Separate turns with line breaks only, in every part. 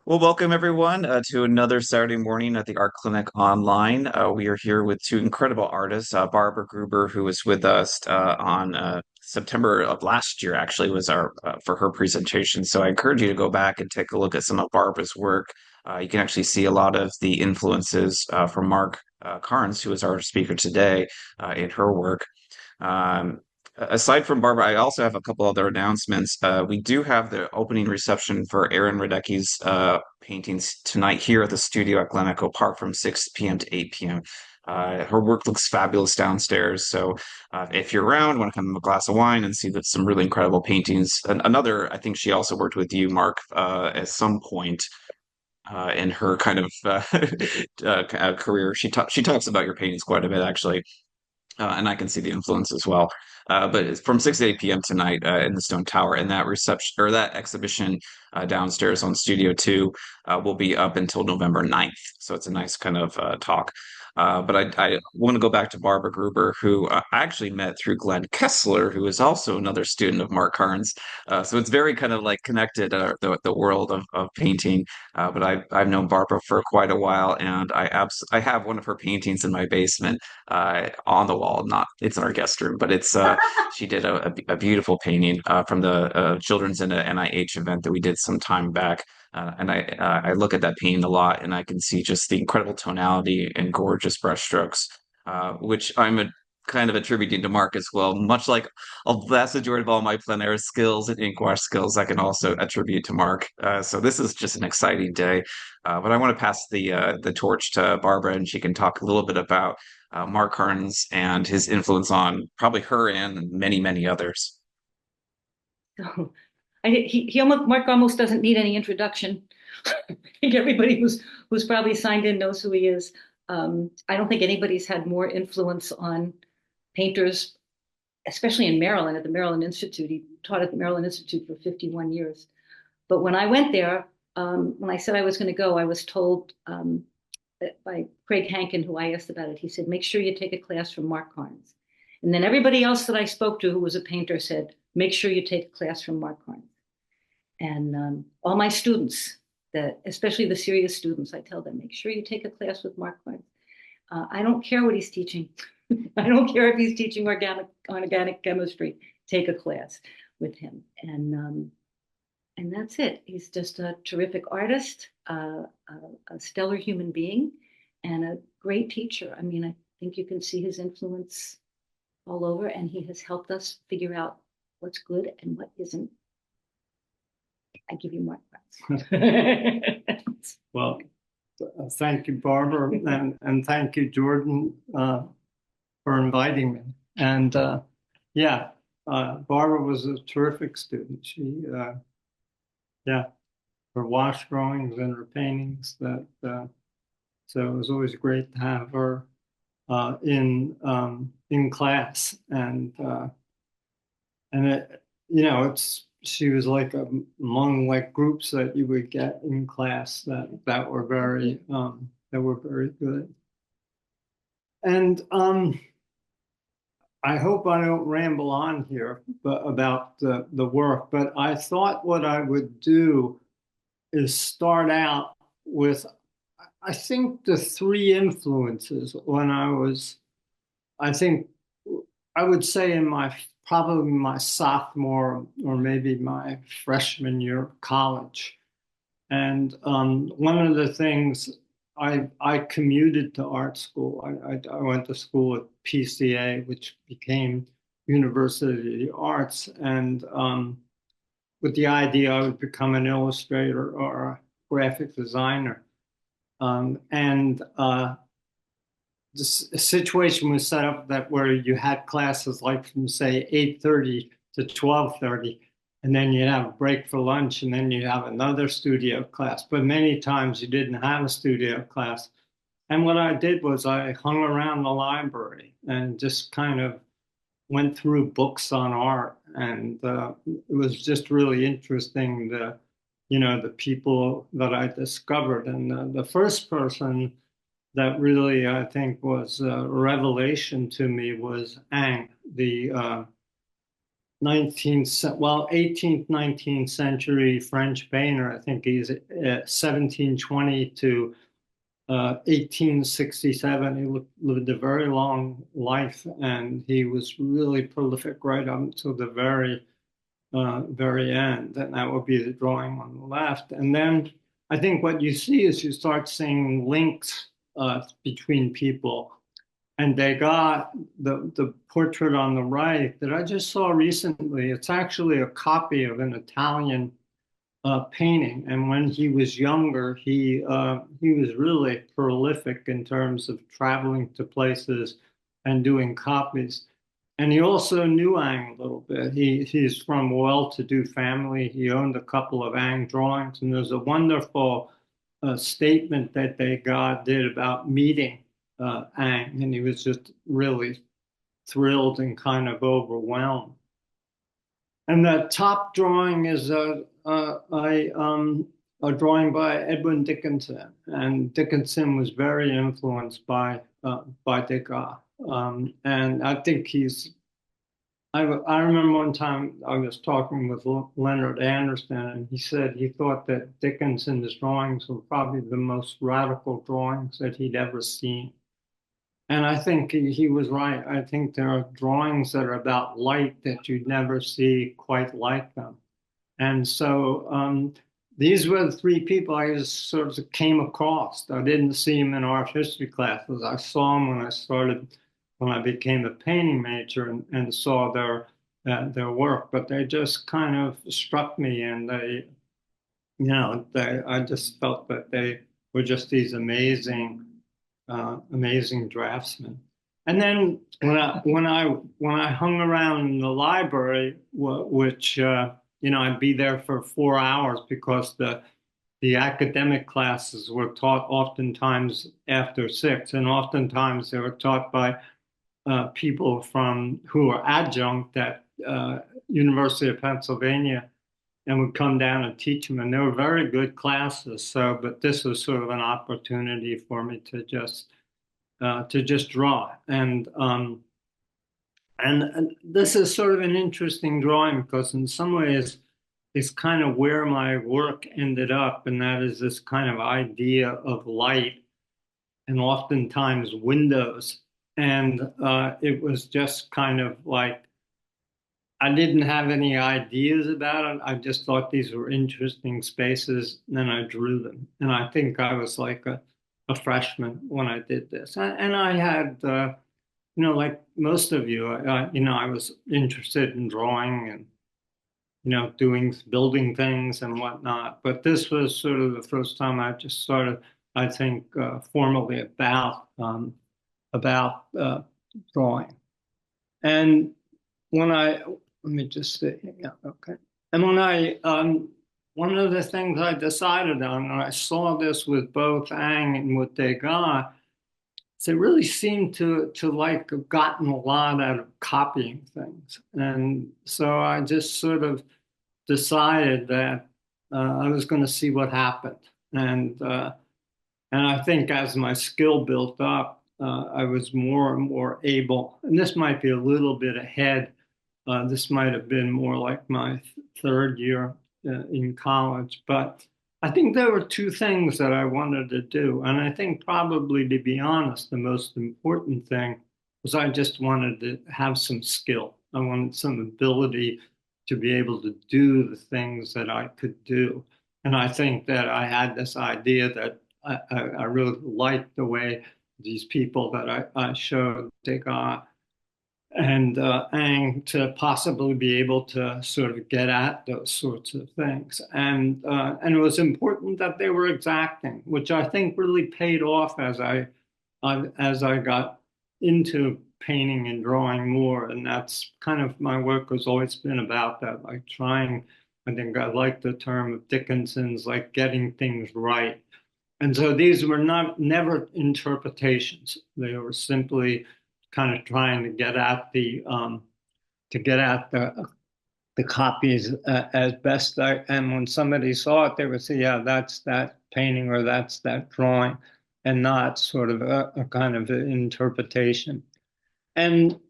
Well, welcome everyone to another Saturday morning at the Art Clinic Online. We are here with two incredible artists. Barbara Gruber, who was with us on September of last year, actually was our for her presentation. So I encourage you to go back and take a look at some of Barbara's work. You can actually see a lot of the influences from Mark Karnes, who is our speaker today, in her work. Um, Aside from Barbara, I also have a couple other announcements. We do have the opening reception for Erin Radecki's paintings tonight here at the studio at Glen Echo Park from 6 p.m. to 8 p.m. Her work looks fabulous downstairs. So if you're around, want to come have a glass of wine and see some really incredible paintings. Another, I think she also worked with you, Mark, at some point in her kind of career. She talks about your paintings quite a bit, actually, and I can see the influence as well. But it's from 6 to 8 p.m. tonight in the Stone Tower, and that reception or that exhibition downstairs on Studio 2 will be up until November 9th. So it's a nice kind of talk. But I want to go back to Barbara Gruber, who I actually met through Glenn Kessler, who is also another student of Mark Carnes. So it's very kind of like connected, the world of painting. But I've known Barbara for quite a while, and I have one of her paintings in my basement on the wall. Not it's in our guest room, but it's she did a beautiful painting from the Children's in a NIH event that we did some time back. And I look at that painting a lot, and I can see just the incredible tonality and gorgeous brushstrokes, which kind of attributing to Mark as well. Much like a vast majority of all my plein air skills and ink wash skills, I can also attribute to Mark. So this is just an exciting day. But I want to pass the torch to Barbara, and she can talk a little bit about Mark Carnes and his influence on probably her and many, many others.
So Mark almost doesn't need any introduction. I think everybody who's probably signed in knows who he is. I don't think anybody's had more influence on painters, especially in Maryland at the Maryland Institute. He taught at the Maryland Institute for 51 years. But when I went there, when I said I was going to go, I was told by Craig Hankin, who I asked about it. He said, make sure you take a class from Mark Carnes. And then everybody else that I spoke to who was a painter said, make sure you take a class from Mark Carnes. And all my students, especially the serious students, I tell them, make sure you take a class with Mark Carnes. I don't care what he's teaching. I don't care if he's teaching organic chemistry. Take a class with him. And that's it. He's just a terrific artist, a stellar human being, and a great teacher. I mean, I think you can see his influence all over, and he has helped us figure out what's good and what isn't. I give you more credits.
Well, thank you, Barbara, and thank you, Jordan, for inviting me. And yeah, Barbara was a terrific student. She, yeah, her wash drawings and her paintings. So it was always great to have her in class, and it, she was like among like groups that you would get in class that were very good. And I hope I don't ramble on here about the work, but I thought what I would do is start out with, I think, the three influences when I think I would say in probably my sophomore or maybe my freshman year of college. And one of the things, I commuted to art school. I went to school at PCA, which became University of the Arts, and with the idea I would become an illustrator or a graphic designer. And the situation was set up that where you had classes like from say 8:30 to 12:30, and then you'd have a break for lunch, and then you'd have another studio class. But many times you didn't have a studio class. And what I did was I hung around the library and just kind of went through books on art. And it was just really interesting, the people that I discovered. And the first person that really, I think, was a revelation to me was Ang, the well, 18th, 19th century French painter. I think he's 1720 to 1867. He lived a very long life, and he was really prolific right up until the very end. And that would be the drawing on the left. And then I think what you see is you start seeing links between people. And they got the portrait on the right that I just saw recently. It's actually a copy of an Italian painting. And when he was younger, he was really prolific in terms of traveling to places and doing copies. And he also knew Ang a little bit. He's from a well-to-do family. He owned a couple of Ang drawings, and there's a wonderful statement that they did about meeting Ang, and he was just really thrilled and kind of overwhelmed. And the top drawing is a drawing by Edwin Dickinson, and Dickinson was very influenced by Degas. And I think I remember one time I was talking with Leonard Anderson, and he said he thought that Dickinson's drawings were probably the most radical drawings that he'd ever seen. And I think he was right. I think there are drawings that are about light that you'd never see quite like them. And so these were the three people I just sort of came across. I didn't see them in art history classes. I saw them when I became a painting major and saw their work. But they just kind of struck me, and I just felt that they were just these amazing draftsmen. And then when I hung around in the library, which I'd be there for 4 hours because the academic classes were taught oftentimes after 6, and oftentimes they were taught by people who were adjunct at University of Pennsylvania and would come down and teach them. And they were very good classes. But this was sort of an opportunity for me to just draw. And this is sort of an interesting drawing because in some ways it's kind of where my work ended up, and that is this kind of idea of light and oftentimes windows. And it was just kind of like I didn't have any ideas about it. I just thought these were interesting spaces, and then I drew them. And I think I was like a freshman when I did this. And I had, like most of you, I was interested in drawing and, building things and whatnot. But this was sort of the first time I just started, I think, formally about drawing. And let me just say, yeah, okay. And one of the things I decided on, and I saw this with both Ang and with Degas, is it really seemed to like have gotten a lot out of copying things. And so I just sort of decided that I was going to see what happened. And I think as my skill built up, I was more and more able, and this might be a little bit ahead. This might have been more like my third year in college, but I think there were two things that I wanted to do. And I think probably, to be honest, the most important thing was I just wanted to have some skill. I wanted some ability to be able to do the things that I could do. And I think that I had this idea that I really liked the way these people that I showed, Degas and Ang, to possibly be able to sort of get at those sorts of things. And it was important that they were exacting, which I think really paid off as I got into painting and drawing more. And that's kind of my work has always been about that, like trying, I think I like the term of Dickinson's, like getting things right. And so these were never interpretations. They were simply kind of trying to get at the copies as best and when somebody saw it, they would say, yeah, that's that painting or that's that drawing, and not sort of a kind of interpretation. And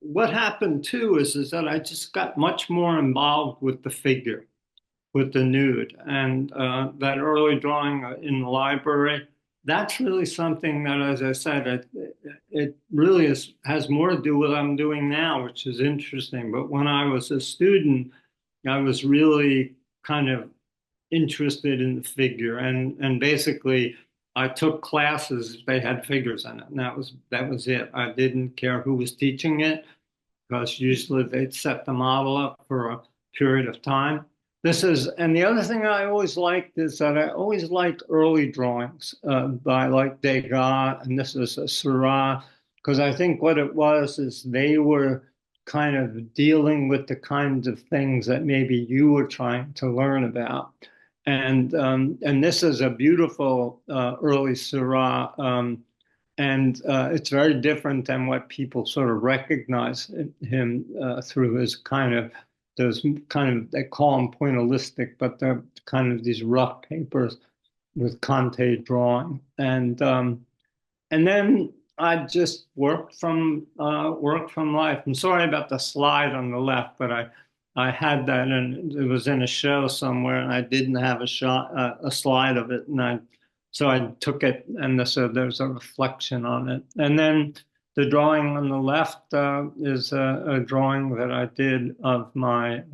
what happened too is that I just got much more involved with the figure, with the nude, and that early drawing in the library. That's really something that, as I said, it really has more to do with what I'm doing now, which is interesting. But when I was a student, I was really kind of interested in the figure, and basically I took classes they had figures in it, and that was it. I didn't care who was teaching it because usually they'd set the model up for a period of time. And the other thing I always liked is that I always liked early drawings by like Degas, and this is a Seurat, because I think what it was is they were kind of dealing with the kinds of things that maybe you were trying to learn about. And this is a beautiful early Seurat, and it's very different than what people sort of recognize him through his kind of those kind of, they call them pointillistic, but they're kind of these rough papers with Conte drawing. And then I just worked from life. I'm sorry about the slide on the left, but I had that, and it was in a show somewhere, and I didn't have a slide of it, and so I took it, and so there's a reflection on it. And then the drawing on the left is a drawing that I did of my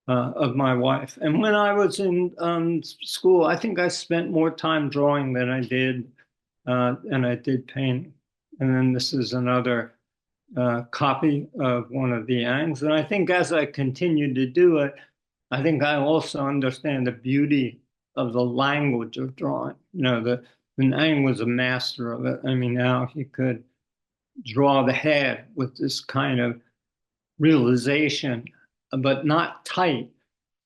wife. And when I was in school, I think I spent more time drawing than I did painting. And then this is another copy of one of the Yangs. And I think as I continue to do it, I think I also understand the beauty of the language of drawing. The Yang was a master of it. I mean, now he could draw the head with this kind of realization, but not tight.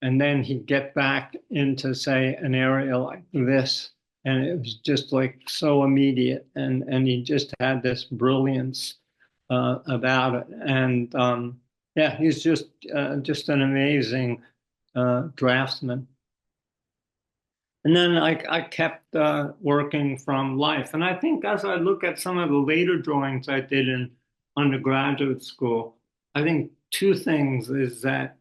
And then he'd get back into, say, an area like this, and it was just like so immediate, and he just had this brilliance about it. And yeah, he's just an amazing draftsman. And then I kept working from life. And I think as I look at some of the later drawings I did in undergraduate school, I think two things is that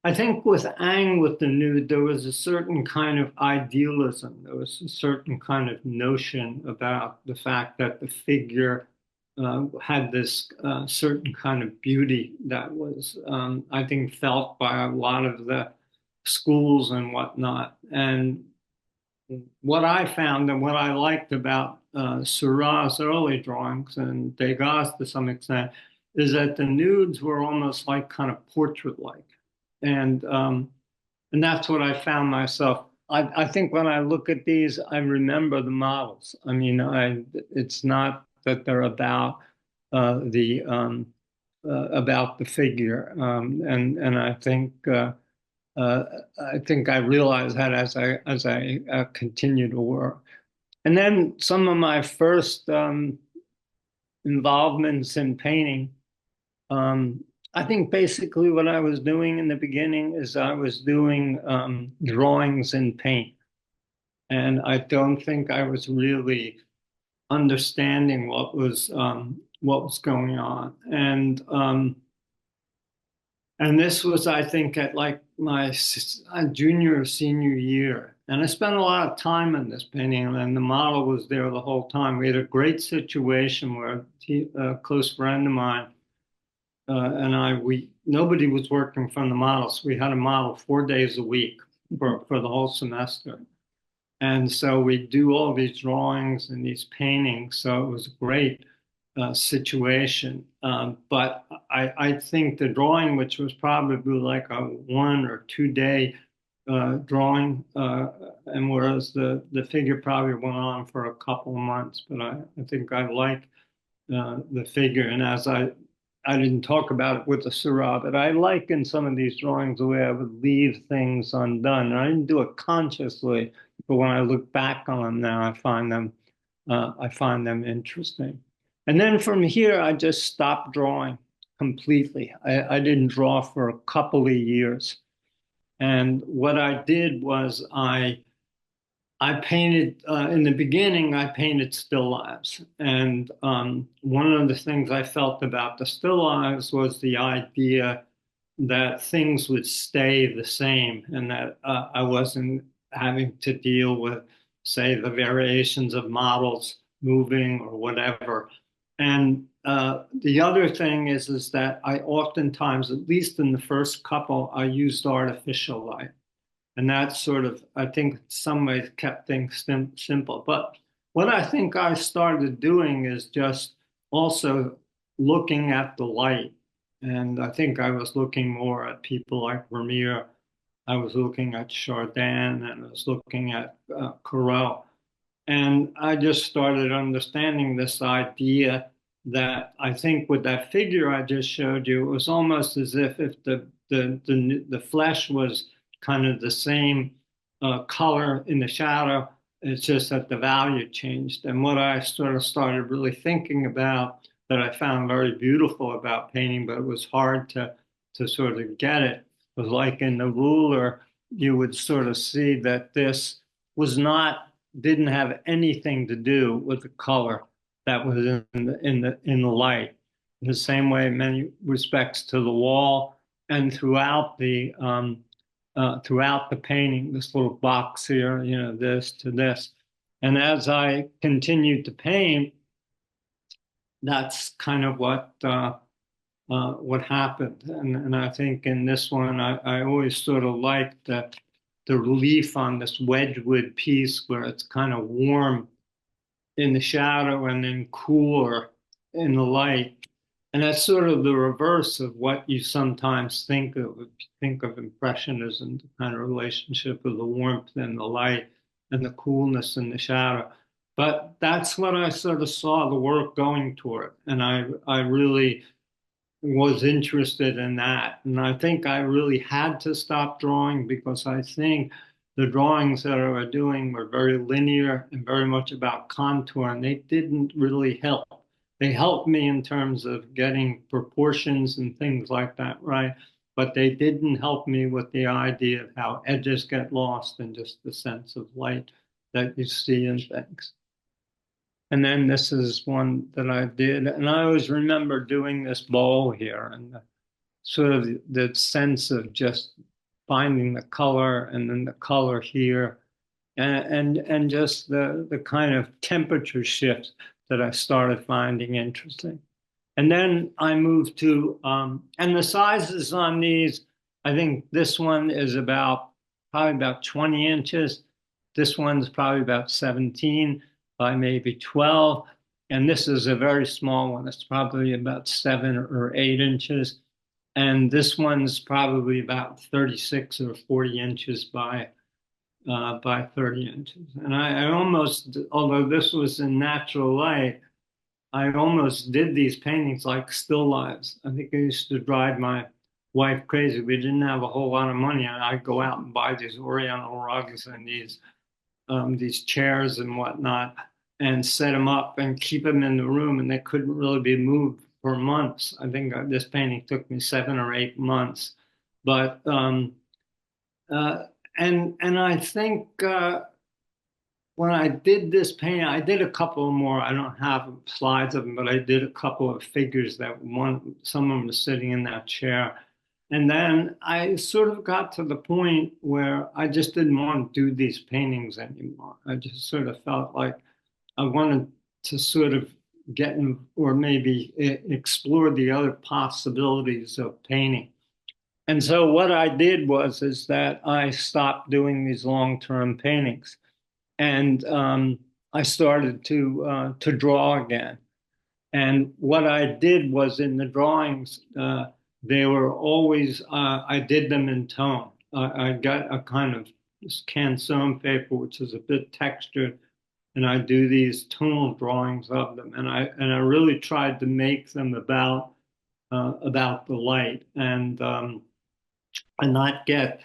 I think with Ang, with the nude, there was a certain kind of idealism. There was a certain kind of notion about the fact that the figure had this certain kind of beauty that was, I think, felt by a lot of the schools and whatnot. And what I found and what I liked about Seurat's early drawings, and Degas to some extent, is that the nudes were almost like kind of portrait-like. And that's what I found myself. I think when I look at these, I remember the models. I mean, it's not that they're about the figure, and I think I realized that as I continue to work. And then some of my first involvements in painting. I think basically what I was doing in the beginning is I was doing drawings in paint. And I don't think I was really understanding what was going on. And this was, I think, at like my junior or senior year. And I spent a lot of time in this painting, and the model was there the whole time. We had a great situation where a close friend of mine and nobody was working from the models. We had a model 4 days a week for the whole semester. And so we do all these drawings and these paintings. So it was a great situation. But I think the drawing, which was probably like a 1 or 2 day drawing, and whereas the figure probably went on for a couple of months, but I think I like the figure. And as I didn't talk about it with the Seurat, but I like in some of these drawings the way I would leave things undone. And I didn't do it consciously, but when I look back on them now, I find them interesting. And then from here, I just stopped drawing completely. I didn't draw for a couple of years. And what I did was I I painted, in the beginning, I painted still lives. And one of the things I felt about the still lives was the idea that things would stay the same and that I wasn't having to deal with, say, the variations of models moving or whatever. And the other thing is that I oftentimes, at least in the first couple, I used artificial light. And that sort of, I think, in some ways kept things simple. But what I think I started doing is just also looking at the light. And I think I was looking more at people like Vermeer. I was looking at Chardin and I was looking at Corot. And I just started understanding this idea that I think with that figure I just showed you, it was almost as if the flesh was kind of the same color in the shadow. It's just that the value changed. And what I sort of started really thinking about that I found very beautiful about painting, but it was hard to sort of get it, was like in the ruler, you would sort of see that this was not, didn't have anything to do with the color that was in the light. In the same way, in many respects, to the wall and throughout the painting, this little box here, you know, this to this. And as I continued to paint, that's kind of what happened. And I think in this one, I always sort of liked the relief on this Wedgwood piece where it's kind of warm in the shadow and then cooler in the light. And that's sort of the reverse of what you sometimes think of if you think of Impressionism, the kind of relationship of the warmth and the light and the coolness in the shadow. But that's what I sort of saw the work going toward. And I really was interested in that. And I think I really had to stop drawing because I think the drawings that I was doing were very linear and very much about contour, and they didn't really help. They helped me in terms of getting proportions and things like that right, but they didn't help me with the idea of how edges get lost and just the sense of light that you see in things. And then this is one that I did, and I always remember doing this bowl here and sort of the sense of just finding the color and then the color here and just the kind of temperature shift that I started finding interesting. And then I moved to, and the sizes on these, I think this one is probably about 20 inches. This one's probably about 17 by maybe 12. And this is a very small one. It's probably about 7 or 8 inches. And this one's probably about 36 or 40 inches by 30 inches. And I almost, although this was in natural light, I almost did these paintings like still lives. I think I used to drive my wife crazy. We didn't have a whole lot of money, and I'd go out and buy these Oriental rugs and these chairs and whatnot, and set them up and keep them in the room, and they couldn't really be moved for months. I think this painting took me 7 or 8 months, but and I think when I did this painting, I did a couple more. I don't have slides of them, but I did a couple of figures that some of them were sitting in that chair. And then I sort of got to the point where I just didn't want to do these paintings anymore. I just sort of felt like I wanted to sort of get in, or maybe explore the other possibilities of painting. And so what I did is that I stopped doing these long-term paintings, and I started to draw again. And what I did was in the drawings, they were always, I did them in tone. I got a kind of this canson paper, which is a bit textured, and I do these tonal drawings of them. And I really tried to make them about the light and not get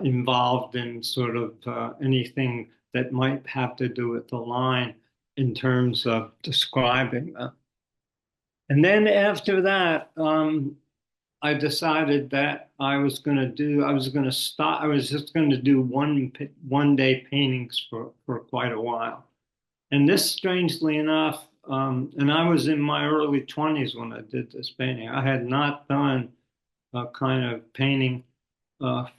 involved in sort of anything that might have to do with the line in terms of describing them. And then after that, I decided that I was going to do, I was going to stop, I was just going to do one day paintings for quite a while. And this, strangely enough, and I was in my early 20s when I did this painting. I had not done a kind of painting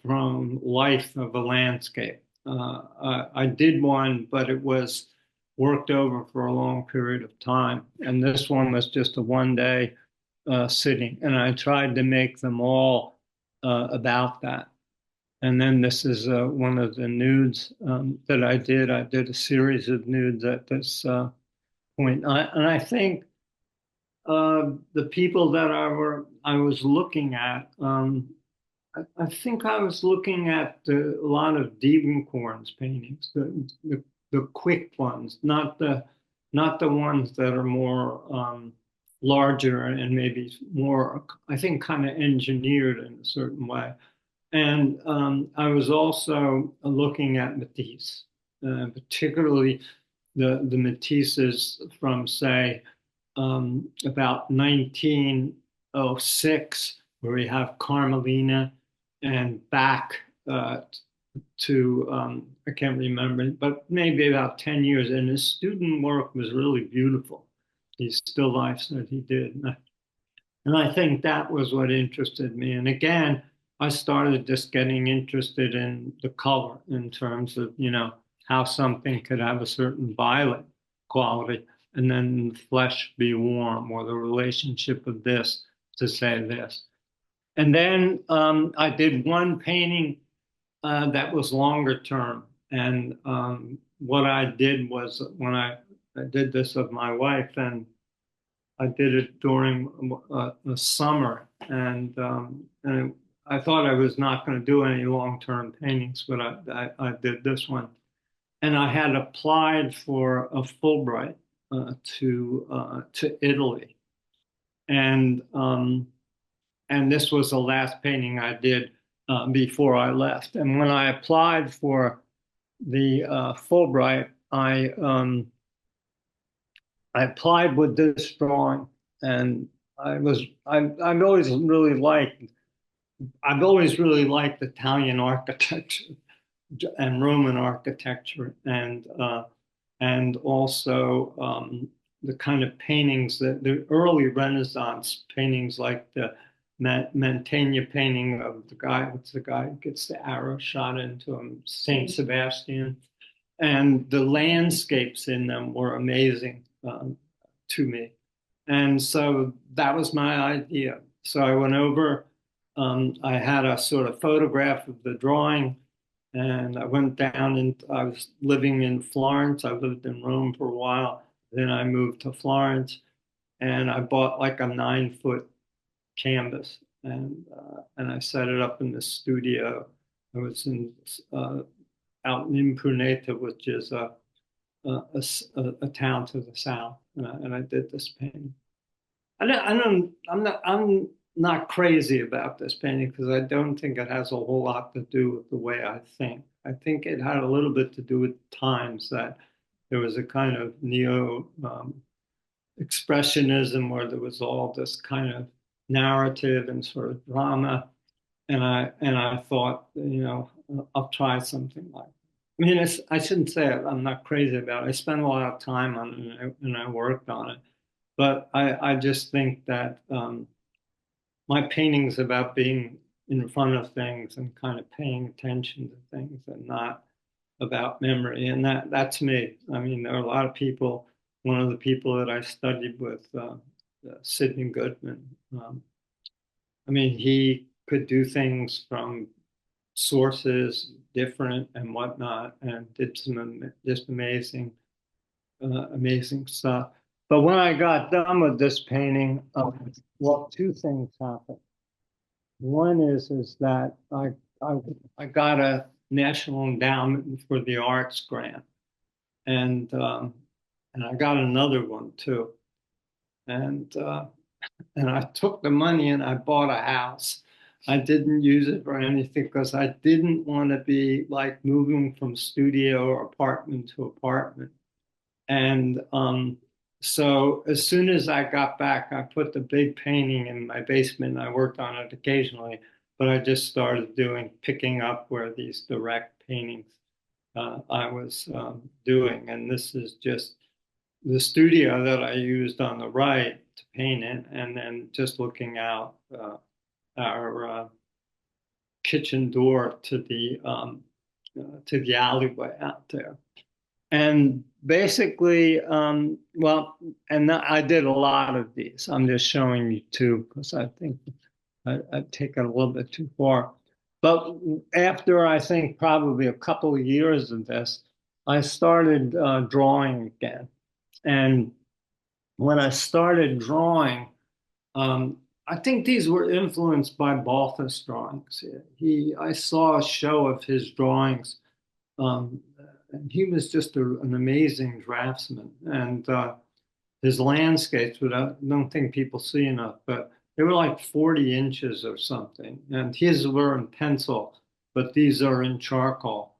from life of a landscape. I did one, but it was worked over for a long period of time. And this one was just a one day sitting. And I tried to make them all about that. And then this is one of the nudes that I did. I did a series of nudes at this point. And I think the people that I was looking at, I think I was looking at a lot of Diebenkorn's paintings, the quick ones, not the ones that are more larger and maybe more, I think, kind of engineered in a certain way. And I was also looking at Matisse, particularly the Matisses from, say, about 1906, where we have Carmelina, and back to, I can't remember, but maybe about 10 years. And his student work was really beautiful. These still lifes that he did. And I think that was what interested me. And again, I started just getting interested in the color in terms of, how something could have a certain violet quality and then the flesh be warm, or the relationship of this to say this. And then I did one painting that was longer term. And what I did was, when I did this of my wife, and I did it during the summer, and I thought I was not going to do any long-term paintings, but I did this one. And I had applied for a Fulbright to Italy, and this was the last painting I did before I left. And when I applied for the Fulbright, I applied with this drawing, and I've always really liked Italian architecture and Roman architecture, and also the kind of paintings, that the early Renaissance paintings, like the Mantegna painting of the guy who gets the arrow shot into him, Saint Sebastian, and the landscapes in them were amazing to me. And so that was my idea. So I went over, I had a sort of photograph of the drawing, and I went down, and I was living in Florence. I lived in Rome for a while. Then I moved to Florence, and I bought like a 9-foot canvas, and I set it up in the studio. I was out in Impruneta, which is a town to the south, and I did this painting. I'm not crazy about this painting, because I don't think it has a whole lot to do with the way I think. I think it had a little bit to do with times, that there was a kind of neo expressionism where there was all this kind of narrative and sort of drama, and I thought, I'll try something like that. I mean, I shouldn't say I'm not crazy about it. I spent a lot of time on it, and I worked on it, but I just think that my painting's about being in front of things and kind of paying attention to things, and not about memory. And that's me. I mean, there are a lot of people. One of the people that I studied with, Sidney Goodman, I mean, he could do things from sources different and whatnot, and did some just amazing stuff. But when I got done with this painting, well, two things happened. One is that I got a National Endowment for the Arts grant, and I got another one too, and I took the money and I bought a house. I didn't use it for anything, because I didn't want to be like moving from studio or apartment to apartment. And So as soon as I got back, I put the big painting in my basement. I worked on it occasionally, but I just started picking up where these direct paintings I was doing. And this is just the studio that I used on the right to paint in, and then just looking out our kitchen door to the alleyway out there. And basically, well, and I did a lot of these. I'm just showing you two because I think I've taken a little bit too far. But after I think probably a couple of years of this, I started drawing again. And when I started drawing, I think these were influenced by Balthus drawings. I saw a show of his drawings, um, and he was just an amazing draftsman. And his landscapes, which I don't think people see enough, but they were like 40 inches or something. And his were in pencil, but these are in charcoal.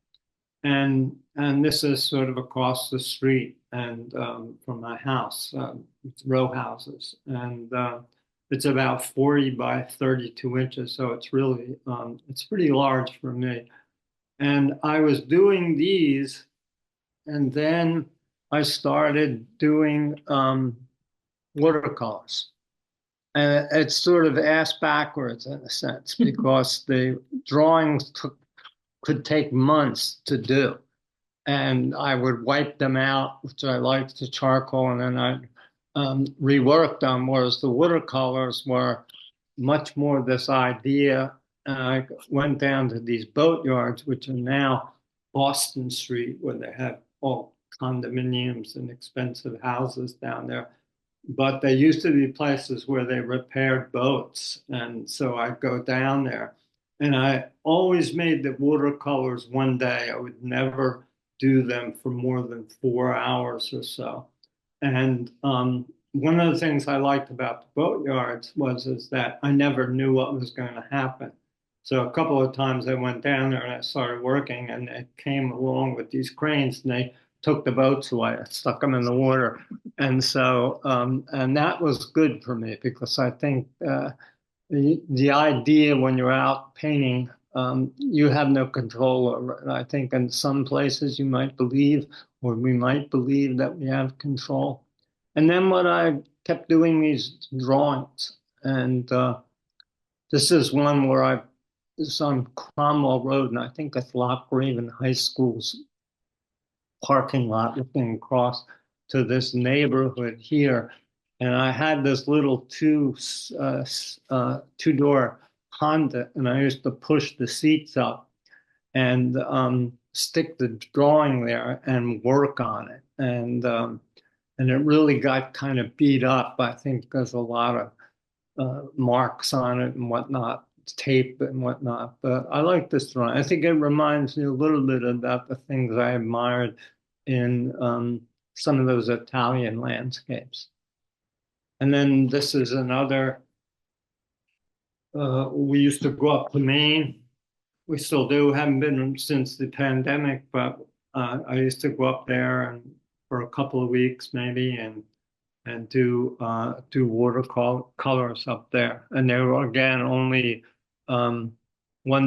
And this is sort of across the street and from my house, it's row houses, and it's about 40 by 32 inches, so it's really it's pretty large for me. And I was doing these, and then I started doing watercolors. And it's sort of ass backwards in a sense because the drawings could take months to do. And I would wipe them out, which I liked the charcoal, and then I'd rework them, whereas the watercolors were much more this idea. And I went down to these boat yards, which are now Boston Street, where they have all condominiums and expensive houses down there. But they used to be places where they repaired boats. And so I'd go down there. And I always made the watercolors one day. I would never do them for more than 4 hours or so. And one of the things I liked about the boatyards is that I never knew what was going to happen. So a couple of times I went down there and I started working, and they came along with these cranes and they took the boats away, stuck them in the water. And so, and that was good for me because I think the idea when you're out painting, you have no control over it. I think in some places you might believe, or we might believe that we have control. And then what I kept doing these drawings, and this is one where it's on Cromwell Road, and I think it's Lochraven High School's parking lot looking across to this neighborhood here. And I had this little two-door Honda, and I used to push the seats up and stick the drawing there and work on it. And it really got kind of beat up. I think there's a lot of marks on it and whatnot, tape and whatnot. But I like this drawing. I think it reminds me a little bit about the things I admired in some of those Italian landscapes. And then this is another, we used to go up to Maine. We still do, haven't been since the pandemic, but I used to go up there and for a couple of weeks maybe and do watercolors up there. And they were again only 1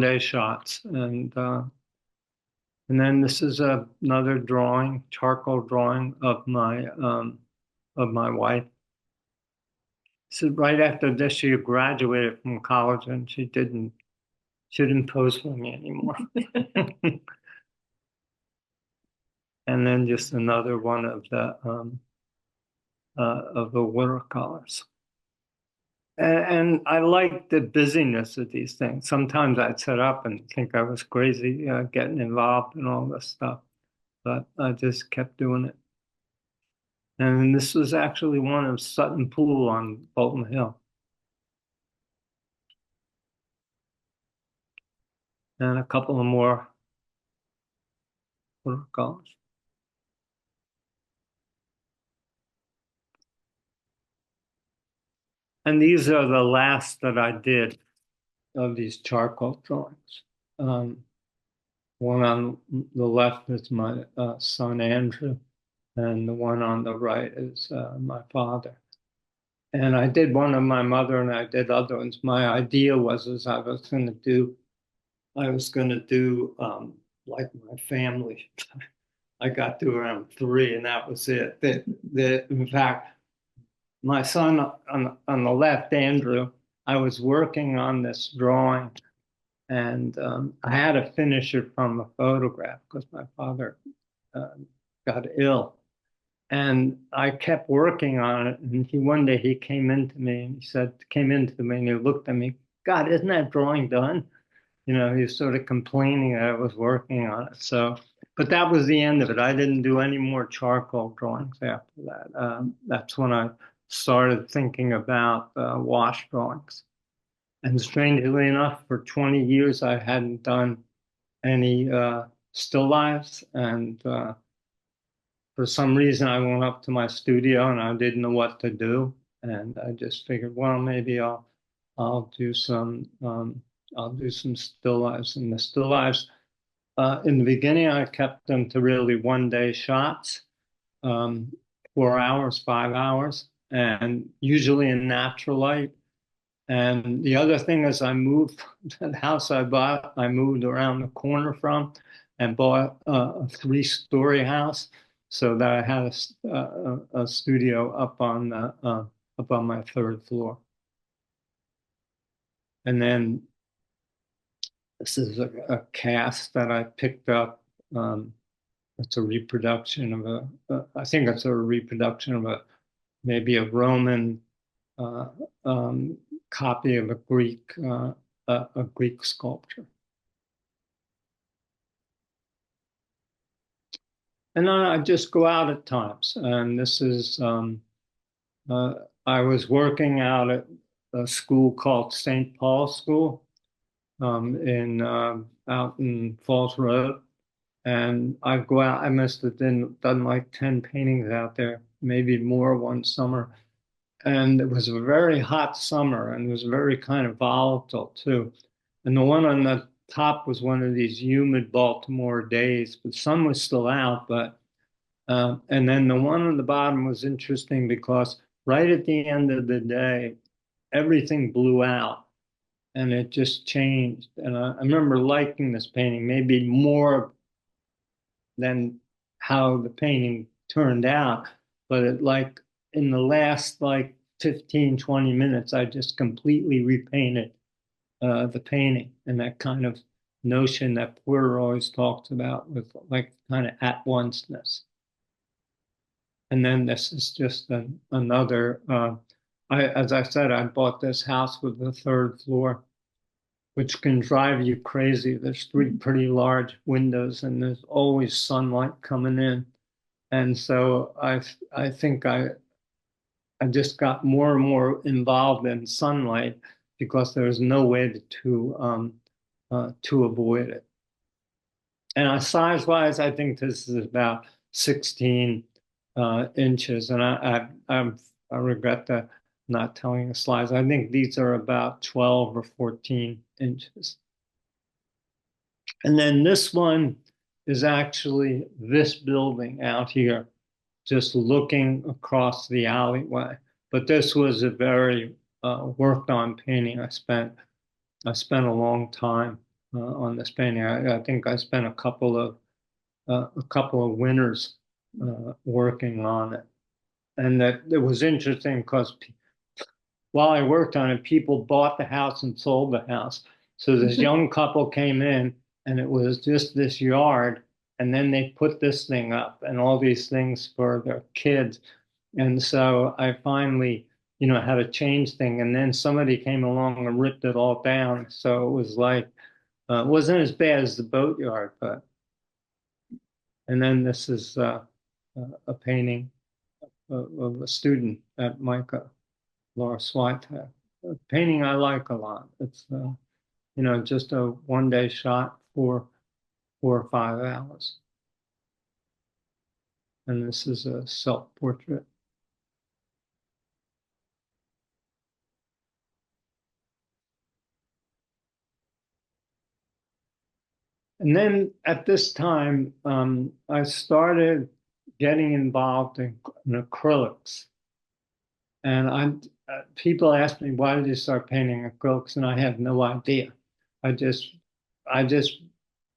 day shots. And then this is another drawing, charcoal drawing of my wife. So right after this, she graduated from college and she didn't pose for me anymore. And then just another one of the watercolors. And I like the busyness of these things. Sometimes I'd sit up and think I was crazy getting involved in all this stuff, but I just kept doing it. And this was actually one of Sutton Pool on Bolton Hill. And a couple of more watercolors. And these are the last that I did of these charcoal drawings. One on the left is my son Andrew, and the one on the right is my father. And I did one of my mother, and I did other ones. My idea was I was going to do like my family. I got to around three, and that was it. In fact, my son on the left, Andrew, I was working on this drawing, and I had to finish it from a photograph because my father uh, got ill. And I kept working on it. And one day he came into me and he looked at me, God, isn't that drawing done? You know, he was sort of complaining that I was working on it. So, but that was the end of it. I didn't do any more charcoal drawings after that. That's when I started thinking about wash drawings. And strangely enough, for 20 years, I hadn't done any still lifes. And for some reason, I went up to my studio and I didn't know what to do. And I just figured, well, maybe I'll do some still lives. And the still lives, in the beginning, I kept them to really 1 day shots, 4 hours, 5 hours, and usually in natural light. And the other thing is I moved to the house I bought, I moved around the corner from and bought a 3-story house so that I had a studio up on my 3rd floor. And then this is a cast that I picked up. It's a reproduction of I think it's a reproduction of maybe a Roman uh, um, copy of a Greek sculpture. And then I just go out at times. And this is I was working out at a school called St. Paul's School in out in Falls Road. And I go out. I must have done like 10 paintings out there, maybe more one summer. And it was a very hot summer and it was very kind of volatile too. And the one on the top was one of these humid Baltimore days, but the sun was still out. And then the one on the bottom was interesting because right at the end of the day, everything blew out and it just changed. And I remember liking this painting, maybe more than how the painting turned out. But it like in the last like 15, 20 minutes, I just completely repainted the painting and that kind of notion that Porter always talks about with like kind of at onceness. And then this is just another, as I said, I bought this house with the 3rd floor, which can drive you crazy. There's 3 pretty large windows and there's always sunlight coming in. And so I think I just got more and more involved in sunlight because there was no way to avoid it. And size-wise, I think this is about 16 inches. And I regret that not telling the slides. I think these are about 12 or 14 inches. And then this one is actually this building out here, just looking across the alleyway. But this was a very worked on painting. I spent a long time on this painting. I think I spent a couple of winters working on it. And that it was interesting because while I worked on it, people bought the house and sold the house. So this young couple came in and it was just this yard. And then they put this thing up and all these things for their kids. And so I finally, had to change thing. And then somebody came along and ripped it all down. So it was like, it wasn't as bad as the boatyard, but. And then this is a painting of a student at Micah, Laura Switek. A painting I like a lot. It's, just a 1 day shot for 4 or 5 hours. And this is a self-portrait. And then at this time, I started getting involved in acrylics. And people ask me, why did you start painting acrylics? And I have no idea. I just, I just,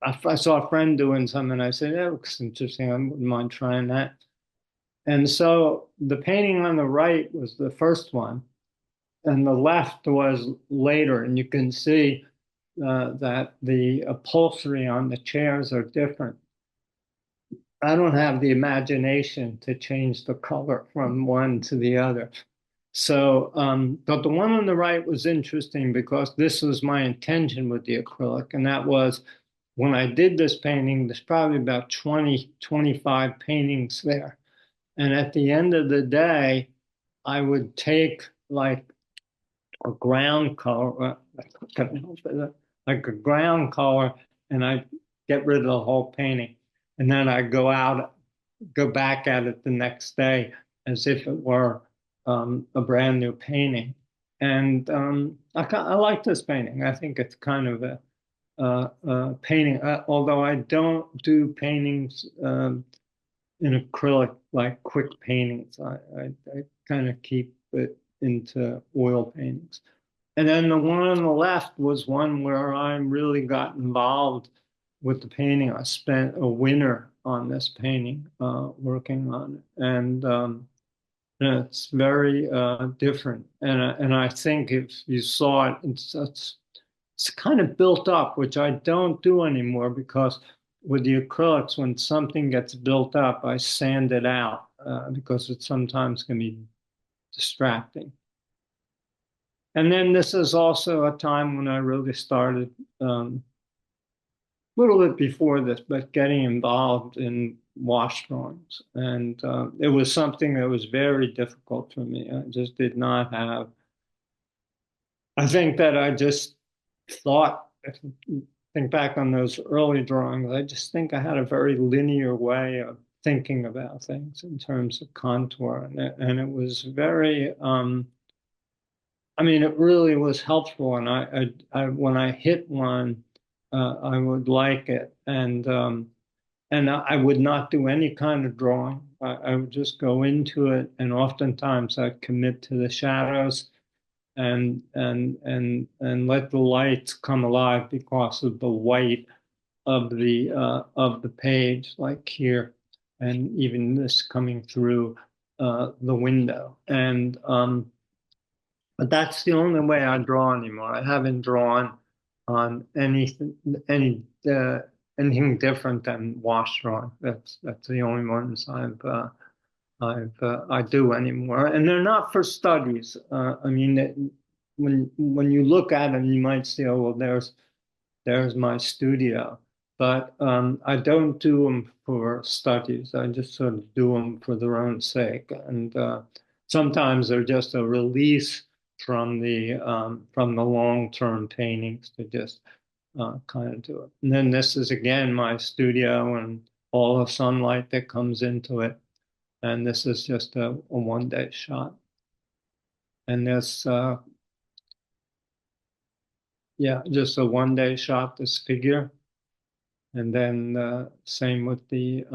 I saw a friend doing something and I said, that looks interesting. I wouldn't mind trying that. And so the painting on the right was the first one, and the left was later. And you can see that the upholstery on the chairs are different. I don't have the imagination to change the color from one to the other. So, but the one on the right was interesting because this was my intention with the acrylic, and that was when I did this painting, there's probably about 20, 25 paintings there. And at the end of the day, I would take like a ground color, like a ground color, and I get rid of the whole painting. And then I go back at it the next day as if it were a brand new painting. And I like this painting. I think it's kind of a painting, although I don't do paintings in acrylic, like quick paintings. I kind of keep it into oil paintings. And then the one on the left was one where I really got involved with the painting. I spent a winter on this painting, working on it. And it's very different. And I think if you saw it, it's kind of built up, which I don't do anymore because with the acrylics, when something gets built up, I sand it out because it sometimes can be distracting. And then this is also a time when I really started, a little bit before this, but getting involved in wash drawings. And it was something that was very difficult for me. I just did not have, I think that I just thought, think back on those early drawings, I just think I had a very linear way of thinking about things in terms of contour. And it was very, I mean, it really was helpful. And I when I hit one, I would like it. And I would not do any kind of drawing. I would just go into it. And oftentimes I'd commit to the shadows and let the lights come alive because of the white of the page, like here, and even this coming through the window. And but that's the only way I draw anymore. I haven't drawn on anything different than wash drawing. That's the only ones I do anymore, and they're not for studies. I mean, when you look at them, you might say, "Oh, well, there's my studio," but I don't do them for studies. I just sort of do them for their own sake, and sometimes they're just a release from the long-term paintings to just kind of do it. And then this is again my studio and all the sunlight that comes into it. And this is just a one-day shot. And this, yeah, just a one-day shot, this figure. And then same with the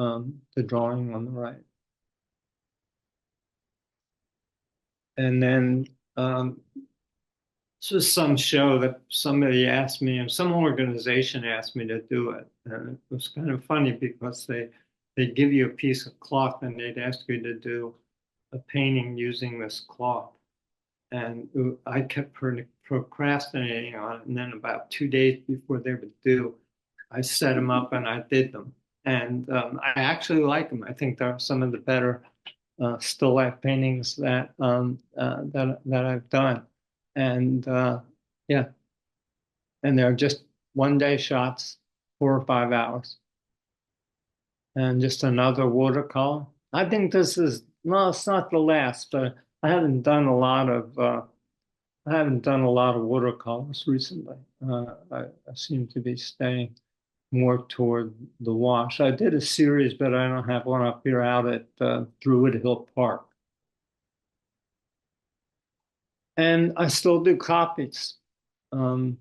drawing on the right. And then this was some show that somebody asked me, and some organization asked me to do it. And it was kind of funny because they'd give you a piece of cloth and they'd ask you to do a painting using this cloth. And I kept procrastinating on it. And then about 2 days before they were due, I set them up and I did them. And I actually like them. I think they're some of the better still life paintings that I've done. And yeah, and they're just one-day shots, 4 or 5 hours. And just another watercolor. I think this is, well, it's not the last, but I haven't done a lot of watercolors recently. I seem to be staying more toward the wash. I did a series, but I don't have one up here out at Druid Hill Park. And I still do copies. You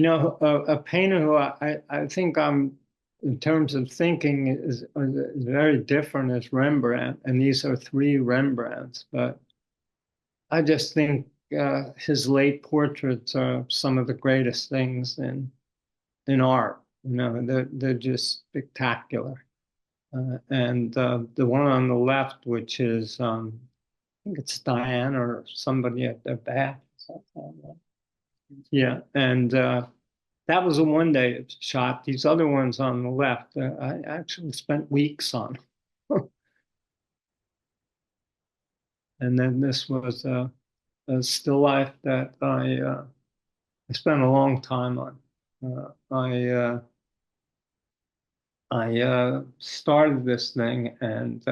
know, a painter who I think I'm in terms of thinking is very different as Rembrandt, and these are three Rembrandts. But I just think his late portraits are some of the greatest things in art. They're just spectacular. And the one on the left, which is I think it's Diana or somebody at their back. Yeah, and that was a one-day shot. These other ones on the left, I actually spent weeks on. And then this was a still life that I spent a long time on. I started this thing and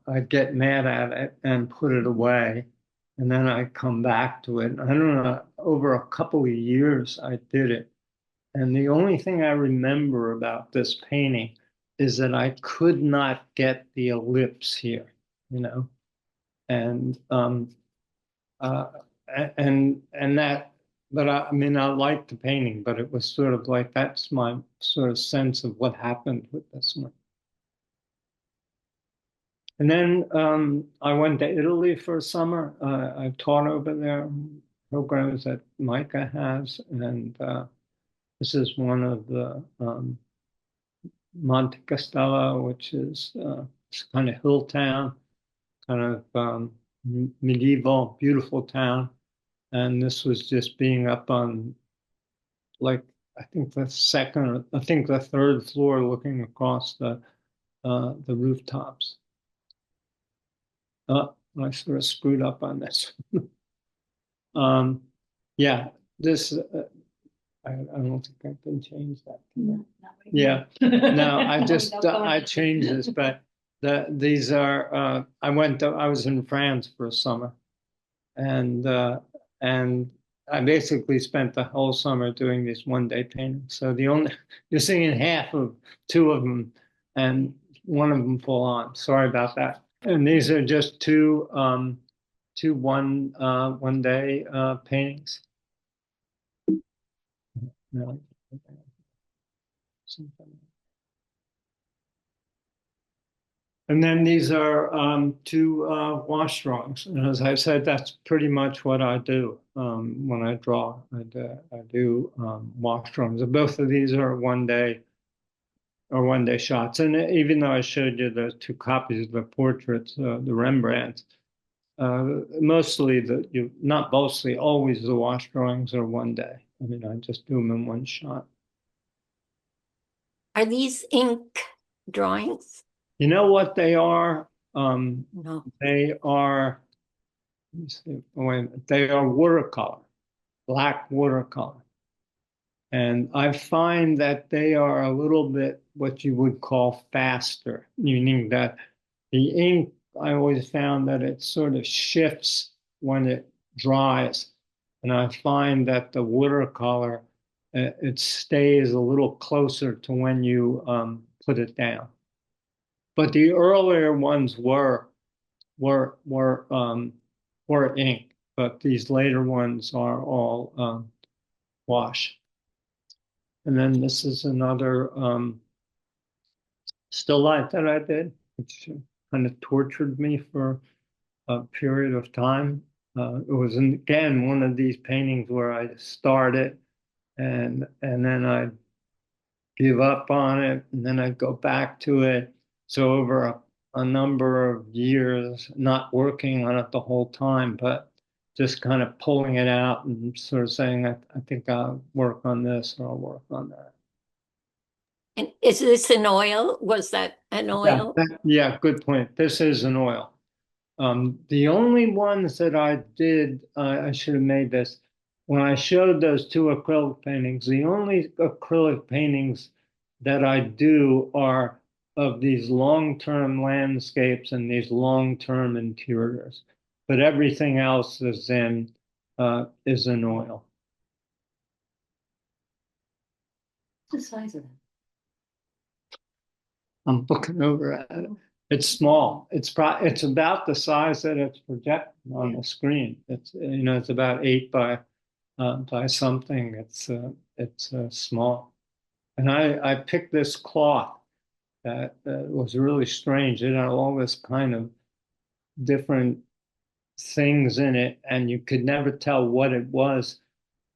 I'd get mad at it and put it away. And then I'd come back to it. I don't know, over a couple of years I did it. And the only thing I remember about this painting is that I could not get the ellipse here, and that. But I mean, I liked the painting, but it was sort of like that's my sort of sense of what happened with this one. And then I went to Italy for a summer. I taught over there, programs that Micah has, and this is one of the Monte Castello, which is it's kind of hill town, kind of medieval, beautiful town. And this was just being up on, like, I think the third floor, looking across the rooftops. Oh, I sort of screwed up on this. Yeah, this. I don't think I can change that.
No,
Yeah, no, I changed this, but these are. I was in France for a summer, and I basically spent the whole summer doing these one-day paintings. So you're seeing half of two of them, and one of them full on. Sorry about that. And these are just two one-day paintings. No. And then these are two wash drawings. And as I said, that's pretty much what I do when I draw. I do wash drawings. And both of these are one-day shots. And even though I showed you the two copies of the portraits, the Rembrandts, not mostly, always the wash drawings are one day. I mean, I just do them in one shot.
Are these ink drawings?
You know what they are?
No.
They are, let me see, wait a minute. They are watercolor, black watercolor. And I find that they are a little bit what you would call faster, meaning that the ink, I always found that it sort of shifts when it dries. And I find that the watercolor, it stays a little closer to when you put it down. But the earlier ones were ink, but these later ones are all wash. And then this is another still life that I did, which kind of tortured me for a period of time. It was again one of these paintings where I started and then I'd give up on it, and then I'd go back to it. So over a number of years, not working on it the whole time, but just kind of pulling it out and sort of saying, I think I'll work on this or I'll work on that.
And is this an oil? Was that an oil?
Yeah, good point. This is an oil. The only ones that I did, I should have made this, when I showed those two acrylic paintings, the only acrylic paintings that I do are of these long-term landscapes and these long-term interiors. But everything else is an oil.
What's the size of that?
I'm looking over at it. It's small. It's about the size that it's projected on the screen. It's about 8 by something. It's small. And I picked this cloth that was really strange. It had all this kind of different things in it, and you could never tell what it was.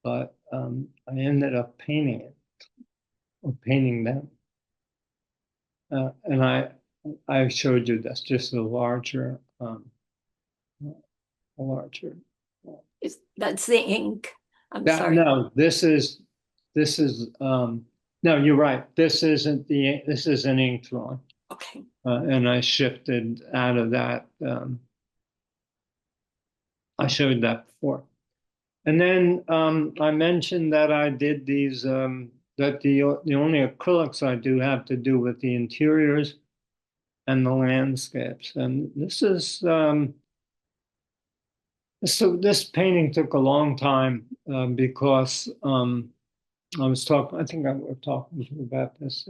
But I ended up painting it or painting them. And I showed you that's just a larger, a larger.
That's the ink. I'm
That,
sorry.
no, this is no, you're right. This isn't this is an ink drawing.
Okay.
And I shifted out of that. I showed that before. And then I mentioned that I did these, that the only acrylics I do have to do with the interiors and the landscapes. And this is, so this painting took a long time because I think I was talking to you about this.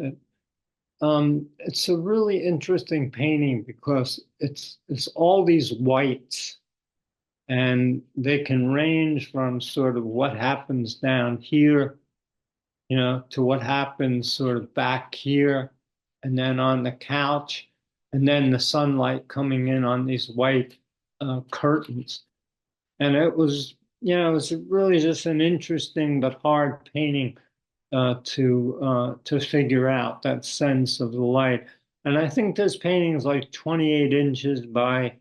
It's a really interesting painting because it's all these whites, and they can range from sort of what happens down here, to what happens sort of back here, and then on the couch, and then the sunlight coming in on these white curtains. And it was really just an interesting but hard painting to figure out that sense of the light. And I think this painting is like 28 inches by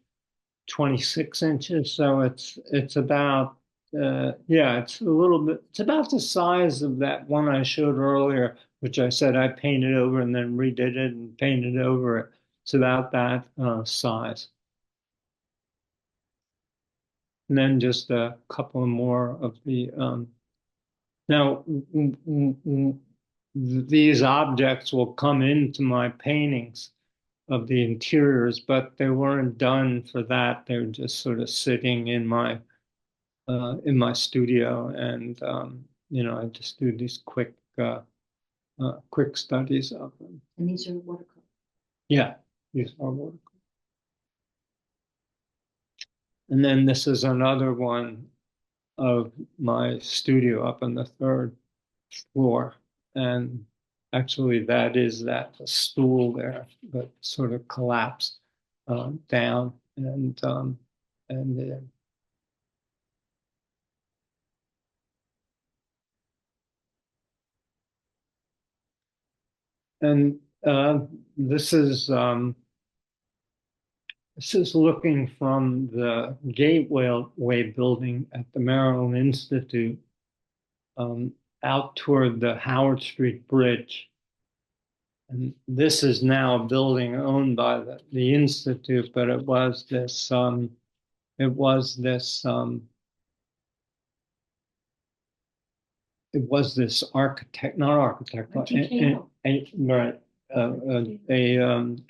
26 inches, so it's about it's a little bit, it's about the size of that one I showed earlier, which I said I painted over and then redid it and painted over it. It's about that size. And then just a couple more of the now these objects will come into my paintings of the interiors, but they weren't done for that. They were just sort of sitting in my studio, and I just do these quick studies of them.
And these are watercolor.
Yeah, these are watercolor. And then this is another one of my studio up on the third floor, and actually that is that stool there that sort of collapsed down, and and this is looking from the Gateway building at the Maryland Institute out toward the Howard Street Bridge. And this is now a building owned by the Institute, but it was this architect, not architect, but right,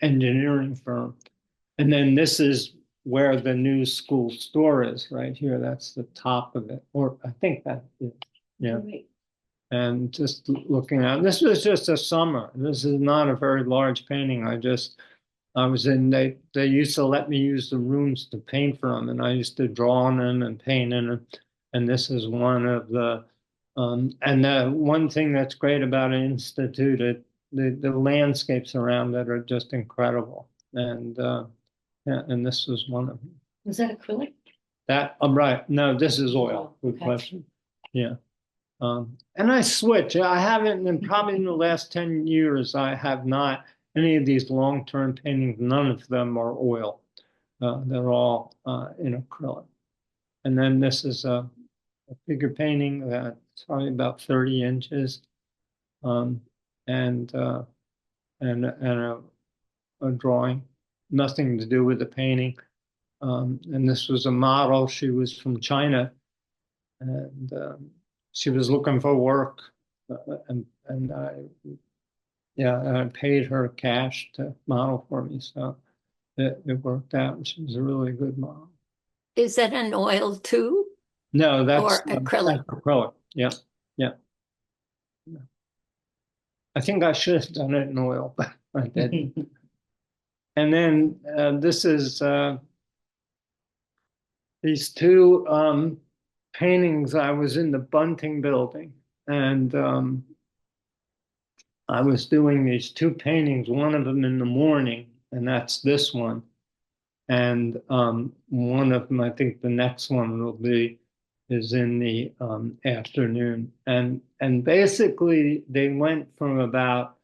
engineering firm. And then this is where the new school store is, right here. That's the top of it, or I think that is, yeah. And just looking at this was just a summer. This is not a very large painting. I was in. They used to let me use the rooms to paint from, and I used to draw on them and paint in them. And this is one of the. And the one thing that's great about an institute, the landscapes around it are just incredible. And yeah, and this was one of them.
Was that acrylic?
That I'm right. No, this is oil. Good question. Yeah. And I switch. I haven't, and probably in the last 10 years, I have not any of these long-term paintings. None of them are oil. They're all in acrylic. And then this is a figure painting that's probably about 30 inches, and a drawing, nothing to do with the painting. And this was a model. She was from China, and she was looking for work, and I paid her cash to model for me, so it worked out. She was a really good model.
Is that an oil too?
No,
or acrylic?
that's acrylic. Yeah. I think I should have done it in oil, but I didn't. And then this is these two paintings. I was in the Bunting building, and I was doing these two paintings, one of them in the morning, and that's this one. And one of them, I think the next one is in the afternoon. And basically they went from about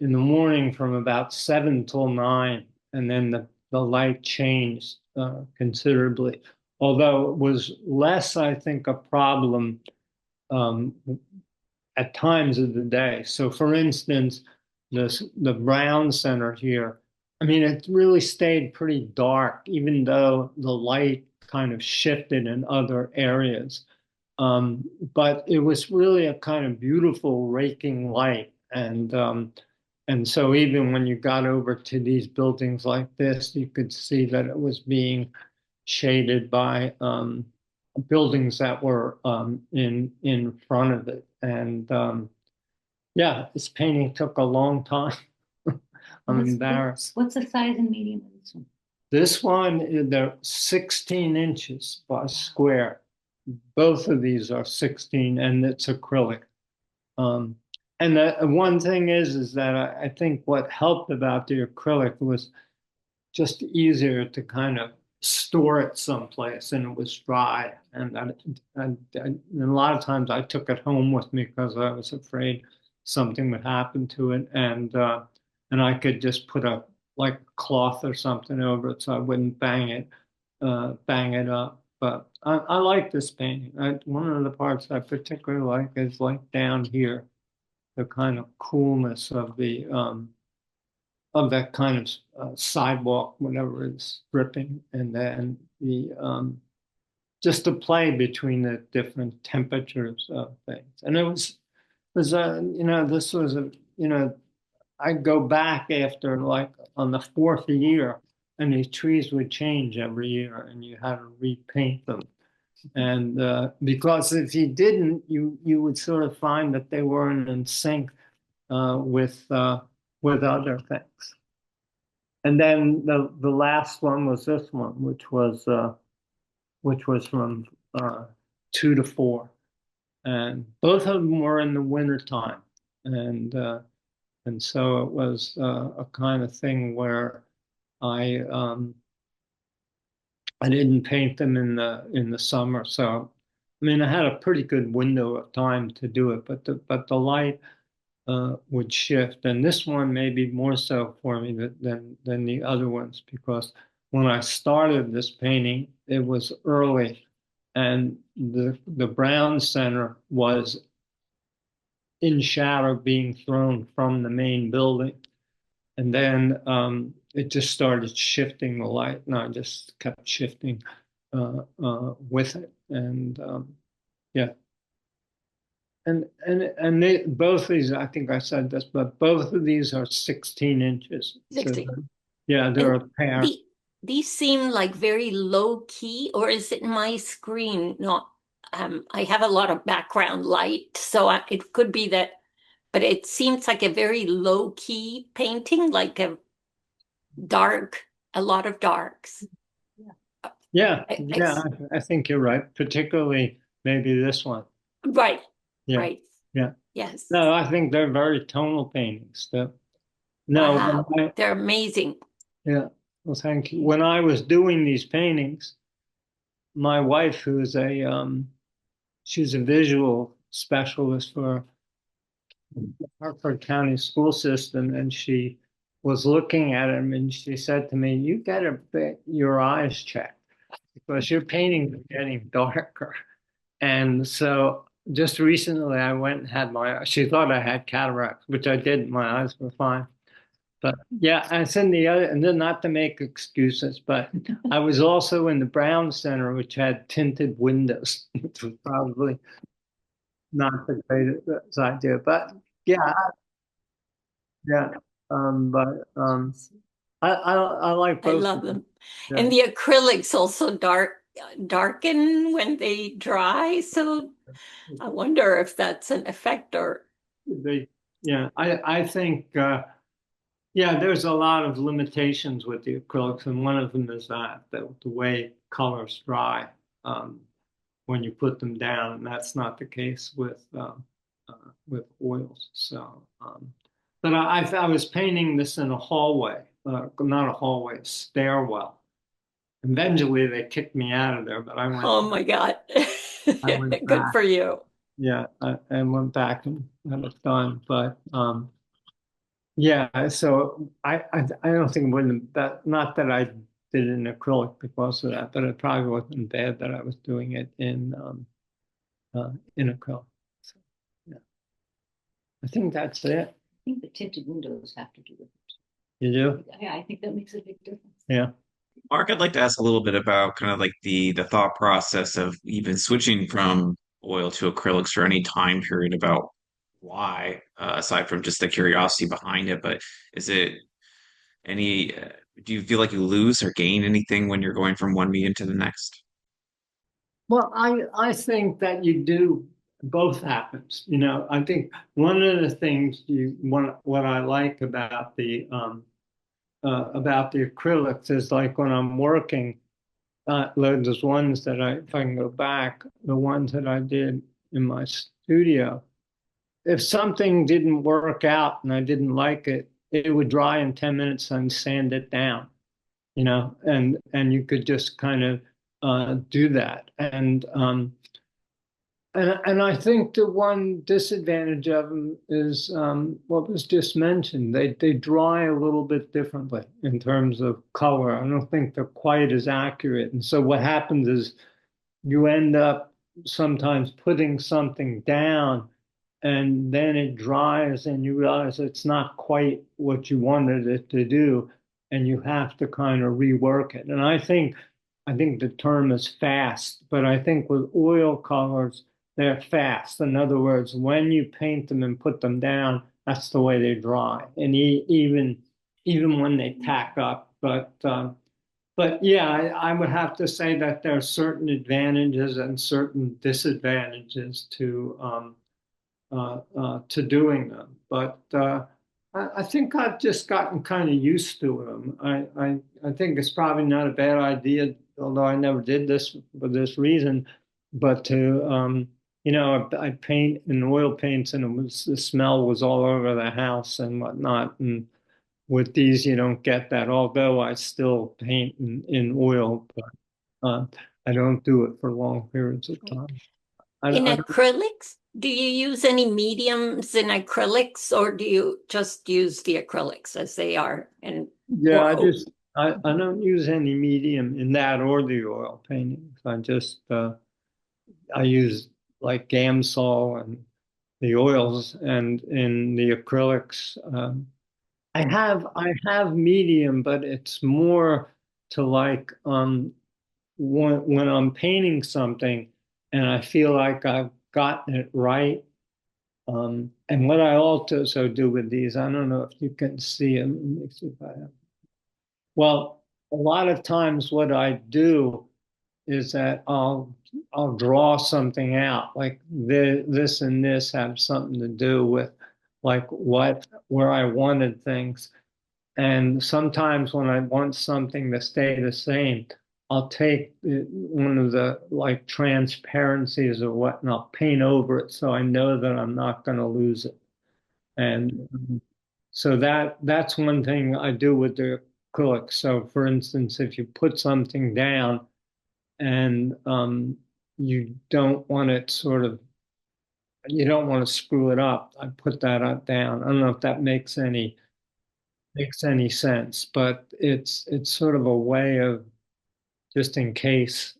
in the morning from about 7 till 9, and then the light changed considerably. Although it was less, I think, a problem um, at times of the day. So, for instance, the Brown Center here, I mean, it really stayed pretty dark, even though the light kind of shifted in other areas. But it was really a kind of beautiful raking light, and so even when you got over to these buildings like this, you could see that it was being shaded by buildings that were in front of it. And yeah, this painting took a long time. I'm embarrassed.
What's the size and medium of this one?
This one, they're 16 inches by square. Both of these are 16, and it's acrylic. And the one thing is that I think what helped about the acrylic was just easier to kind of store it someplace, and it was dry. And a lot of times I took it home with me because I was afraid something would happen to it, and I could just put a like cloth or something over it so I wouldn't bang it up. But I like this painting. One of the parts I particularly like is like down here, the kind of coolness of that kind of sidewalk, whatever is dripping, and then the just the play between the different temperatures of things. And it was this was I go back after like on the fourth year, and these trees would change every year, and you had to repaint them. And because if you didn't, you would sort of find that they weren't in sync with other things. And then the last one was this one, which was from 2 to 4, and both of them were in the winter time, and so it was a kind of thing where I didn't paint them in the summer. So I mean, I had a pretty good window of time to do it, but the light would shift, and this one maybe more so for me than the other ones, because when I started this painting, it was early, and the Brown Center was in shadow being thrown from the main building, and then it just started shifting the light, and I just kept shifting with it, and yeah. And they, both these, I think I said this, but both of these are 16 inches.
16.
So, yeah, they're a pair.
These seem like very low key, or is it my screen? No, I have a lot of background light, so it could be that, but it seems like a very low key painting, like a lot of darks.
Yeah, I think you're right, particularly maybe this one.
Right.
Yeah.
Right.
Yeah.
Yes.
No, I think they're very tonal paintings. No,
wow. They're amazing.
Yeah. Well, thank you. When I was doing these paintings, my wife, who's she's a visual specialist for Hartford County school system, and she was looking at him, and she said to me, "You got to get your eyes checked because your paintings are getting darker." And so just recently I went and had she thought I had cataracts, which I didn't. My eyes were fine. But yeah, I said and then not to make excuses, but I was also in the Brown Center, which had tinted windows, which was probably not the greatest idea. But yeah, yeah. I like both.
I love them.
Yeah.
And the acrylics also darken when they dry. So I wonder if that's an effect or.
I think, there's a lot of limitations with the acrylics, and one of them is that the way colors dry when you put them down, and that's not the case with with oils. So, but I was painting this in a hallway, not a hallway, stairwell. Eventually, they kicked me out of there, but
Oh my God.
I went
Good
back.
for you.
Yeah, I went back and had it done. But yeah, so I don't think it wouldn't that not that I did it in acrylic because of that, but it probably wasn't bad that I was doing it in acrylic. So, yeah, I think that's it.
I think the tinted windows have to do with it.
You do?
Yeah, I think that makes a big difference.
Yeah.
Mark, I'd like to ask a little bit about kind of like the thought process of even switching from oil to acrylics for any time period about why, aside from just the curiosity behind it. But is it any, do you feel like you lose or gain anything when you're going from one medium to the next?
Well, I think that you do both happens. You know, I think one of the things what I like about the acrylics is like when I'm working, those ones that if I can go back, the ones that I did in my studio, if something didn't work out and I didn't like it, it would dry in 10 minutes and sand it down, you know, and you could just kind of do that. And I think the one disadvantage of them is what was just mentioned. They dry a little bit differently in terms of color. I don't think they're quite as accurate. And so what happens is you end up sometimes putting something down and then it dries and you realize it's not quite what you wanted it to do, and you have to kind of rework it. And I think the term is fast, but I think with oil colors, they're fast. In other words, when you paint them and put them down, that's the way they dry, and even when they tack up. But yeah, I would have to say that there are certain advantages and certain disadvantages to doing them. But I think I've just gotten kind of used to them. I think it's probably not a bad idea, although I never did this for this reason, but to I paint in oil paints and the smell was all over the house and whatnot. And with these, you don't get that. Although I still paint in oil, but I don't do it for long periods of time.
In
I
acrylics, do you use any mediums in acrylics or do you just use the acrylics as they are? And
Yeah,
or,
I don't use any medium in that or the oil paintings. I use like Gamsol and the oils, and in the acrylics, I have medium, but it's more to like when I'm painting something and I feel like I've gotten it right. And what I also do with these, I don't know if you can see them. Let me see if I have. Well, a lot of times what I do is that I'll draw something out, like this and this have something to do with like where I wanted things. And sometimes when I want something to stay the same, I'll take one of the like transparencies or what, and I'll paint over it so I know that I'm not going to lose it. And so that's one thing I do with the acrylic. So for instance, if you put something down and you don't want it you don't want to screw it up, I put that down. I don't know if that makes any sense, but it's sort of a way of just in case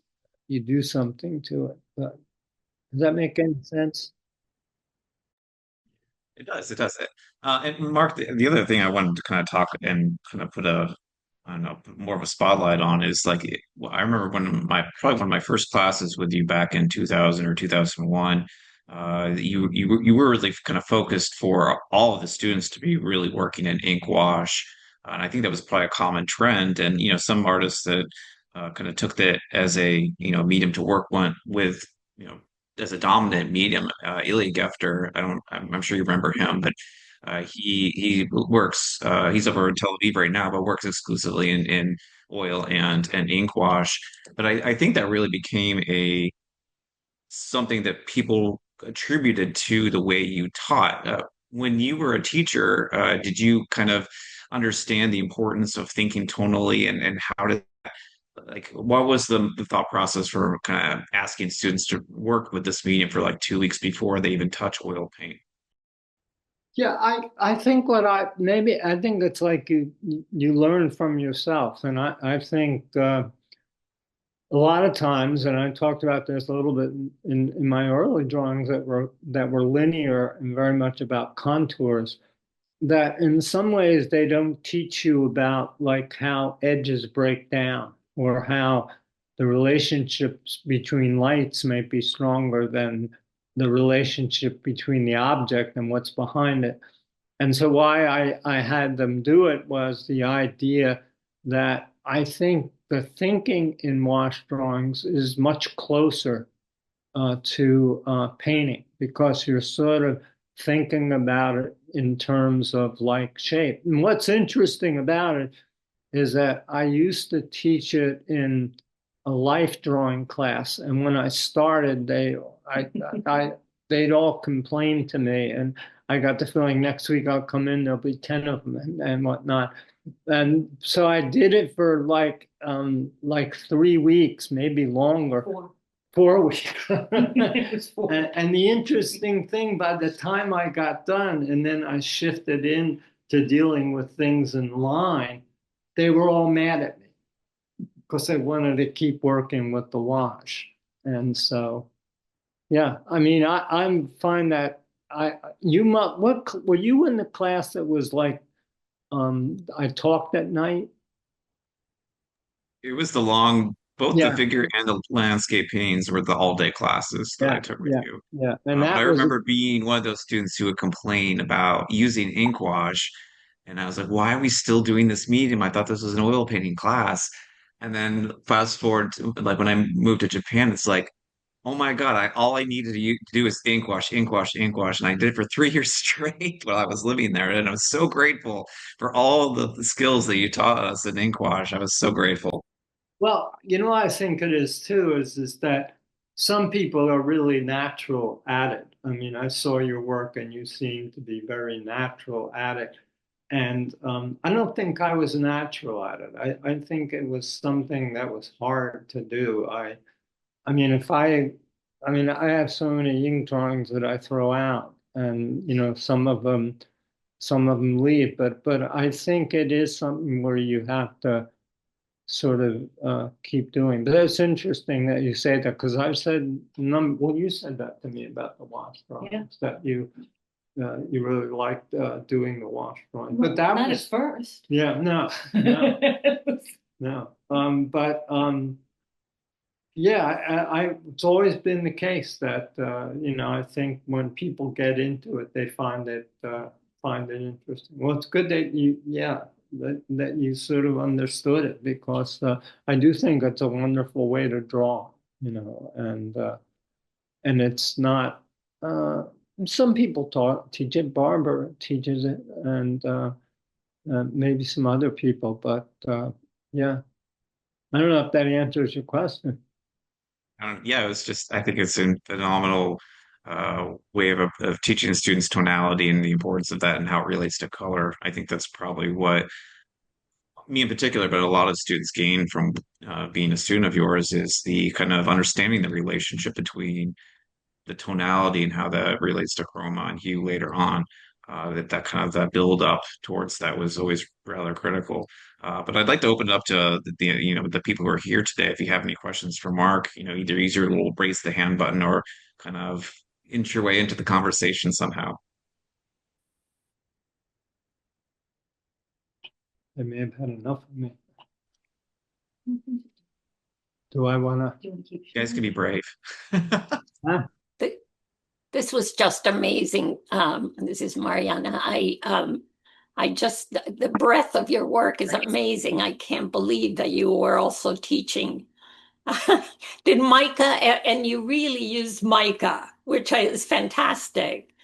you do something to it. But does that make any sense?
It does. It does. And Mark, the other thing I wanted to kind of talk and kind of put I don't know, put more of a spotlight on is like, well, I remember probably one of my first classes with you back in 2000 or 2001. You were really kind of focused for all of the students to be really working in ink wash, and I think that was probably a common trend. And some artists that kind of took that as a medium to work went with you know as a dominant medium. Ilya Gefter, I'm sure you remember him, but he works. He's over in Tel Aviv right now, but works exclusively in oil and ink wash. But I think that really became a something that people attributed to the way you taught. When you were a teacher, did you kind of understand the importance of thinking tonally, and how did like what was the thought process for kind of asking students to work with this medium for like 2 weeks before they even touch oil paint?
Yeah, I think I think it's like you learn from yourself, and I think a lot of times, and I talked about this a little bit in my early drawings that were linear and very much about contours, that in some ways they don't teach you about like how edges break down or how the relationships between lights may be stronger than the relationship between the object and what's behind it. And so why I had them do it was the idea that I think the thinking in wash drawings is much closer to painting because you're sort of thinking about it in terms of like shape. And what's interesting about it is that I used to teach it in a life drawing class, and when I started, they'd all complain to me, and I got the feeling next week I'll come in, there'll be 10 of them and whatnot. And so I did it for like 3 weeks, maybe longer. 4 weeks. And the interesting thing, by the time I got done, and then I shifted in to dealing with things in line, they were all mad at me because they wanted to keep working with the wash. And so, yeah, I mean, I'm fine that what were you in the class that was like, I talked at night?
It was both the
Yeah,
figure and the landscape paintings were the all-day classes that I
yeah,
took with
yeah,
you.
yeah. And
But I
that was,
remember being one of those students who would complain about using ink wash. And I was like, why are we still doing this medium? I thought this was an oil painting class. And then fast forward to like when I moved to Japan, it's like, oh my God, all I needed to do is ink wash, ink wash, ink wash. And I did it for 3 years straight while I was living there. And I was so grateful for all the skills that you taught us in ink wash. I was so grateful.
well, you know, I think it is too, is that some people are really natural at it. I mean, I saw your work and you seem to be very natural at it. And I don't think I was natural at it. I think it was something that was hard to do. I mean, I mean, I have so many ink drawings that I throw out, and you know, some of them leave. But I think it is something where you have to sort of keep doing. But it's interesting that you say that because I've said well, you said that to me about the wash drawings that you really liked doing the wash drawing. But that
Not
was
at first.
yeah, no, no, no. Yeah, it's always been the case that you know, I think when people get into it, they find it interesting. Well, it's good that that you sort of understood it because I do think it's a wonderful way to draw, you know, and it's not. Some people teach it. Barbara teaches it, and maybe some other people, but yeah, I don't know if that answers your question.
Yeah, it was just, I think it's a phenomenal way of teaching students tonality and the importance of that and how it relates to color. I think that's probably what me in particular, but a lot of students gain from being a student of yours is the kind of understanding the relationship between the tonality and how that relates to chroma and hue later on. That kind of that build up towards that was always rather critical. But I'd like to open it up to the people who are here today. If you have any questions for Mark, either use your little raise the hand button or kind of inch your way into the conversation somehow.
They may have had enough of me. Do I want to?
You guys can be brave.
This was just amazing. This is Mariana. I just the breadth of your work is amazing. I can't believe that you were also teaching. Did mica, and you really used mica, which is fantastic.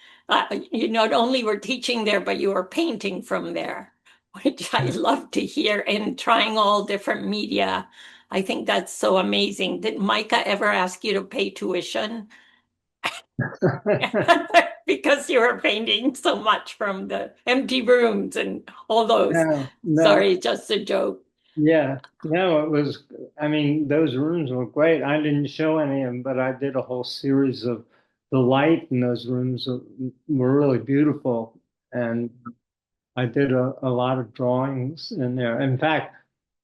You not only were teaching there, but you were painting from there, which I love to hear, and trying all different media. I think that's so amazing. Did Micah ever ask you to pay tuition? Because you were painting so much from the empty rooms and all those.
No, no,
Sorry, just a joke.
yeah, no, it was, I mean, those rooms were great. I didn't show any of them, but I did a whole series of the light in those rooms were really beautiful. And I did a lot of drawings in there. In fact,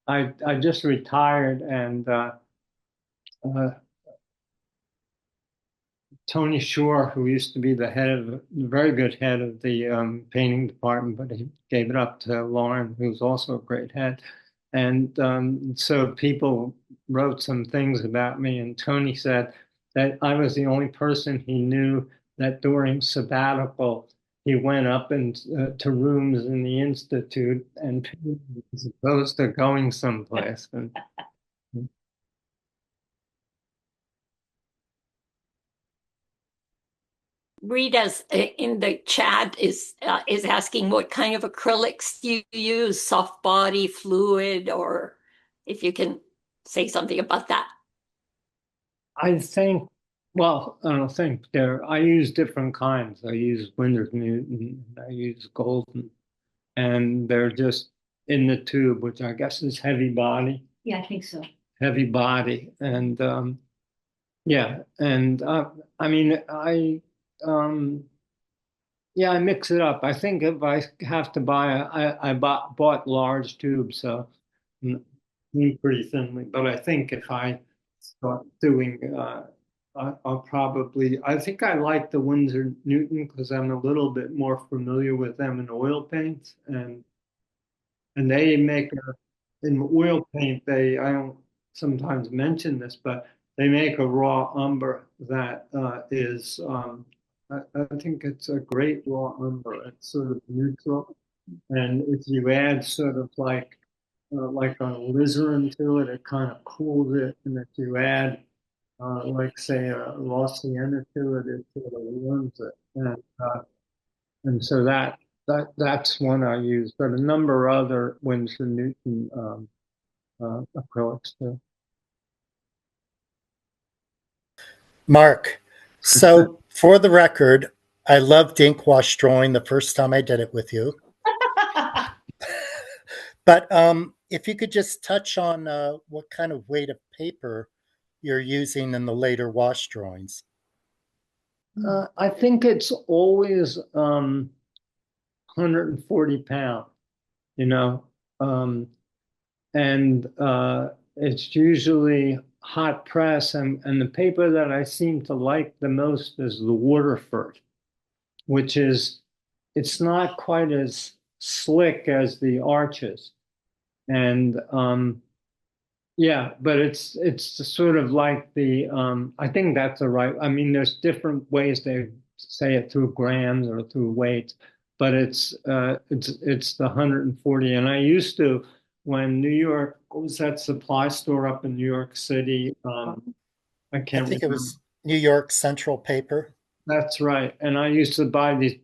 I just retired and uh, Tony Shore, who used to be the very good head of the painting department, but he gave it up to Lauren, who's also a great head. And so people wrote some things about me, and Tony said that I was the only person he knew that during sabbatical he went up to rooms in the institute and painted as opposed to going someplace. And
Rita's in the chat is asking what kind of acrylics you use, soft body, fluid, or if you can say something about that.
I think, well, I don't think I use different kinds. I use Winters Newton, I use Golden, and they're just in the tube, which I guess is heavy body.
Yeah, I think so.
Heavy body. And yeah, and I mean, yeah, I mix it up. I think if I have to buy, I bought large tubes, so pretty thinly. But I think if I start doing, I'll probably. I think I like the Winsor Newton because I'm a little bit more familiar with them in oil paints, and they make in oil paint. I don't sometimes mention this, but they make a raw umber that is. I think it's a great raw umber. It's sort of neutral, and if you add sort of like a alizarin to it, it kind of cools it. And if you add, like say, a raw sienna to it, it sort of warms it. And so that's one I use, but a number of other Winsor Newton acrylics too.
Mark, so for the record, I loved ink wash drawing the first time I did it with you. But if you could just touch on what kind of weight of paper you're using in the later wash drawings.
I think it's always 140 pounds, you know, and it's usually hot press, and the paper that I seem to like the most is the Waterford, which is, it's not quite as slick as the Arches. And yeah, but it's sort of like the I think that's the right. I mean, there's different ways they say it through grams or through weights, but it's the 140. And I used to, when New York, what was that supply store up in New York City? I can't
I think
remember.
it was New York Central Paper.
That's right. And I used to buy these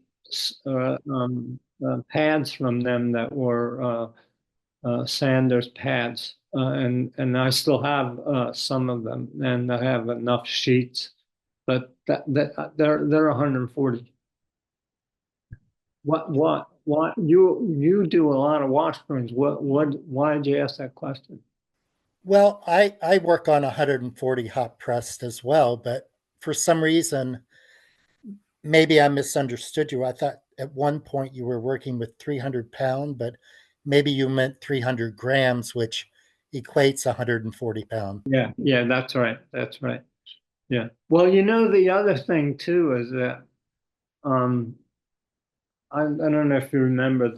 pads from them that were Sanders pads, and I still have some of them, and I have enough sheets, but they're 140. What you do a lot of wash drawings. Why did you ask that question?
Well, I work on 140 hot pressed as well, but for some reason, maybe I misunderstood you. I thought at one point you were working with 300 pound, but maybe you meant 300 grams, which equates 140 pound.
Yeah, that's right. That's right. Yeah. Well, you know, the other thing too is that I don't know if you remember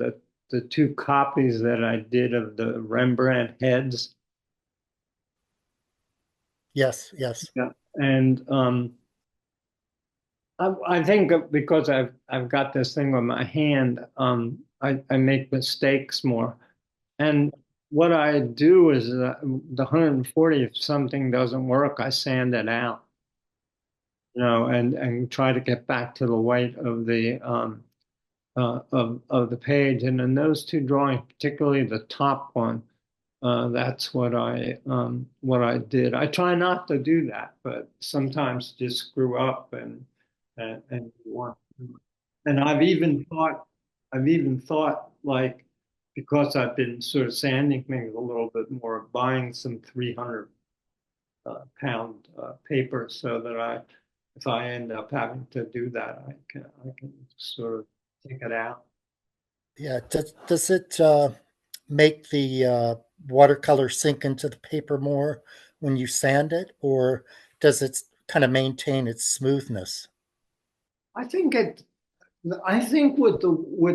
the two copies that I did of the Rembrandt heads.
Yes, yes.
Yeah. And I think because I've got this thing on my hand, I make mistakes more. And what I do is the 140, if something doesn't work, I sand it out, you know, and try to get back to the weight of the of the page. And in those two drawings, particularly the top one, That's what I did. I try not to do that, but sometimes just screw up and want. And I've even thought like because I've been sort of sanding things a little bit more, buying some 300 pound paper so that if I end up having to do that, I can sort of take it out.
Yeah. Does it make the watercolor sink into the paper more when you sand it, or does it kind of maintain its smoothness?
I think it. I think with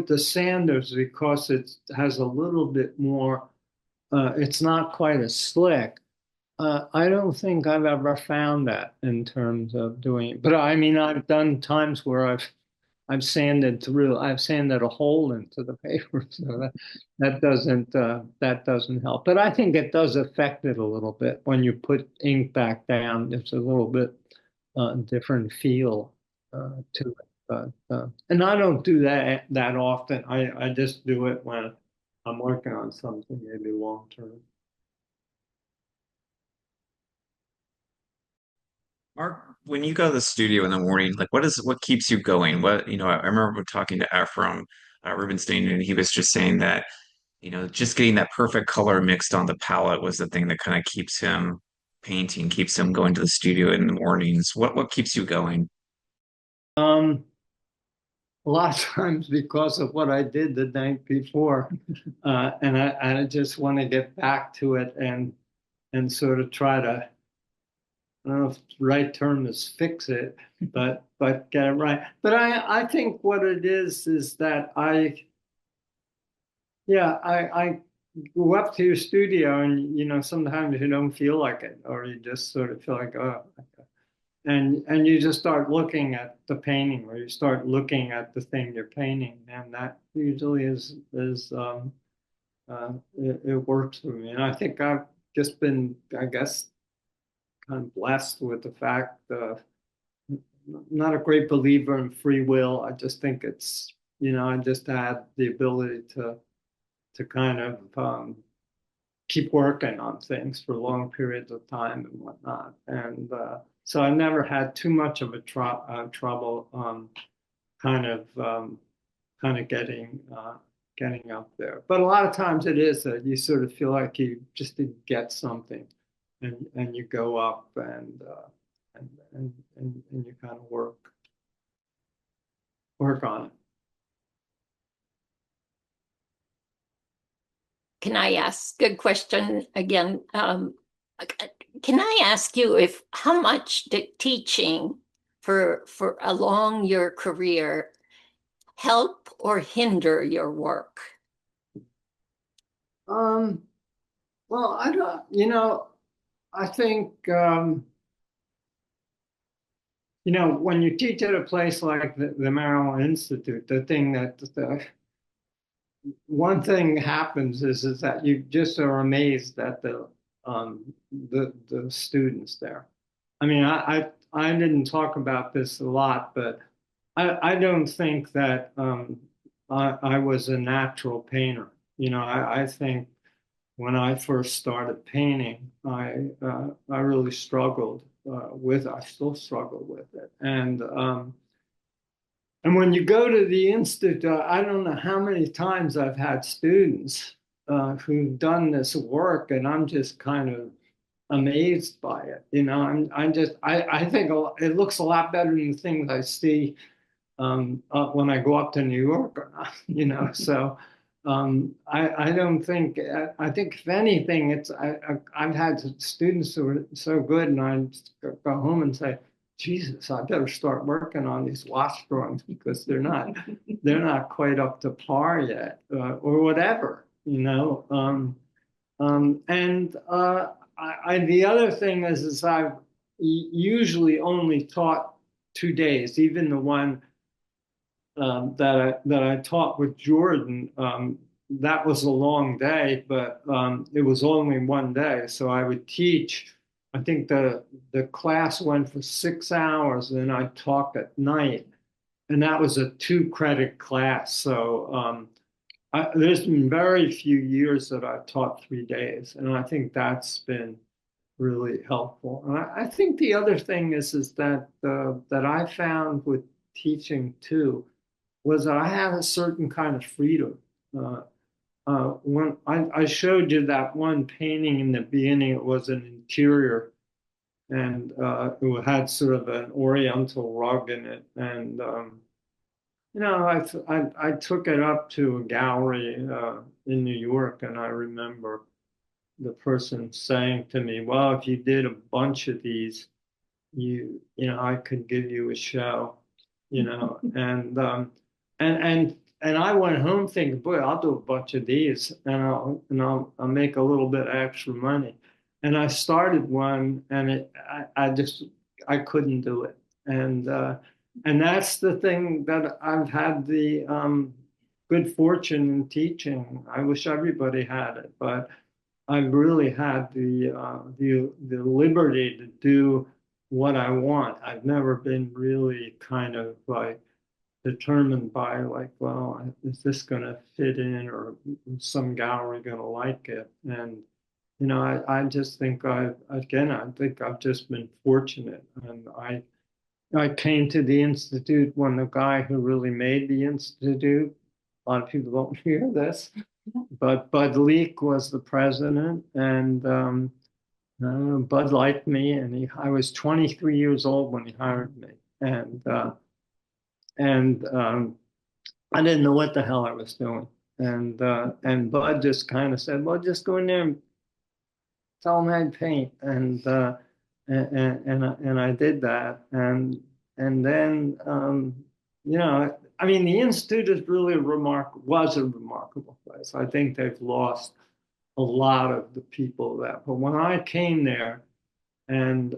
the sanders because it has a little bit more. It's not quite as slick. I don't think I've ever found that in terms of doing it. But I mean, I've done times where I've sanded a hole into the paper, so that doesn't help. But I think it does affect it a little bit when you put ink back down. There's a little bit different feel to it. And I don't do that often. I just do it when I'm working on something maybe long term.
Mark, when you go to the studio in the morning, like what keeps you going? I remember talking to Ephraim Rubenstein, and he was just saying that, just getting that perfect color mixed on the palette was the thing that kind of keeps him painting, keeps him going to the studio in the mornings. What keeps you going?
Um, a lot of times because of what I did the night before, and I just want to get back to it and sort of try to. I don't know if the right term is fix it, but get it right. But I think what it is that I go up to your studio and sometimes you don't feel like it or you just sort of feel like oh, and you just start looking at the painting or you start looking at the thing you're painting and that usually it works for me. And I think I've just been, I guess, kind of blessed with the fact not a great believer in free will. I just think it's, I just had the ability to kind of keep working on things for long periods of time and whatnot. And so I never had too much of a trouble kind of kind of getting up there. But a lot of times it is that you sort of feel like you just didn't get something, and you go up and you kind of work on it.
Can I ask a question again? Can I ask you if how much did teaching for along your career help or hinder your work?
Well, I don't, I think, when you teach at a place like the Maryland Institute, the thing that one thing happens is that you just are amazed at the students there. I mean, I didn't talk about this a lot, but I don't think that I was a natural painter. I think when I first started painting, I really struggled with. I still struggle with it, and when you go to the institute, I don't know how many times I've had students who've done this work, and I'm just kind of amazed by it. I think it looks a lot better than the things I see when I go up to New York or not. So I don't think. I think if anything, I've had students who are so good, and I go home and say, Jesus, I better start working on these wash drawings because they're not quite up to par yet, or whatever, and the other thing is I've usually only taught 2 days, even the one that I taught with Jordan. That was a long day, but it was only one day, so I would teach. I think the class went for 6 hours, and I taught at night, and that was a 2 credit class. So there's been very few years that I've taught 3 days, and I think that's been really helpful. And I think the other thing is that that I found with teaching too was that I have a certain kind of freedom. When I showed you that one painting in the beginning, it was an interior, and it had sort of an oriental rug in it, and I took it up to a gallery in New York, and I remember the person saying to me, "Well, if you did a bunch of these, I could give you a show, and I went home thinking, boy, I'll do a bunch of these, and I'll make a little bit of extra money." And I started one, and I couldn't do it, and that's the thing that I've had the good fortune in teaching. I wish everybody had it, but I've really had the liberty to do what I want. I've never been really kind of like determined by like, well, is this going to fit in, or some gallery going to like it? And I just think I think I've just been fortunate, and I came to the institute when the guy who really made the institute. A lot of people don't hear this, but Bud Leak was the president, and Bud liked me, and I was 23 years old when he hired me, and I didn't know what the hell I was doing, and Bud just kind of said, "Well, just go in there and tell him how to paint," and I did that, and then I mean, the institute is really was a remarkable place. I think they've lost a lot of the people but when I came there, and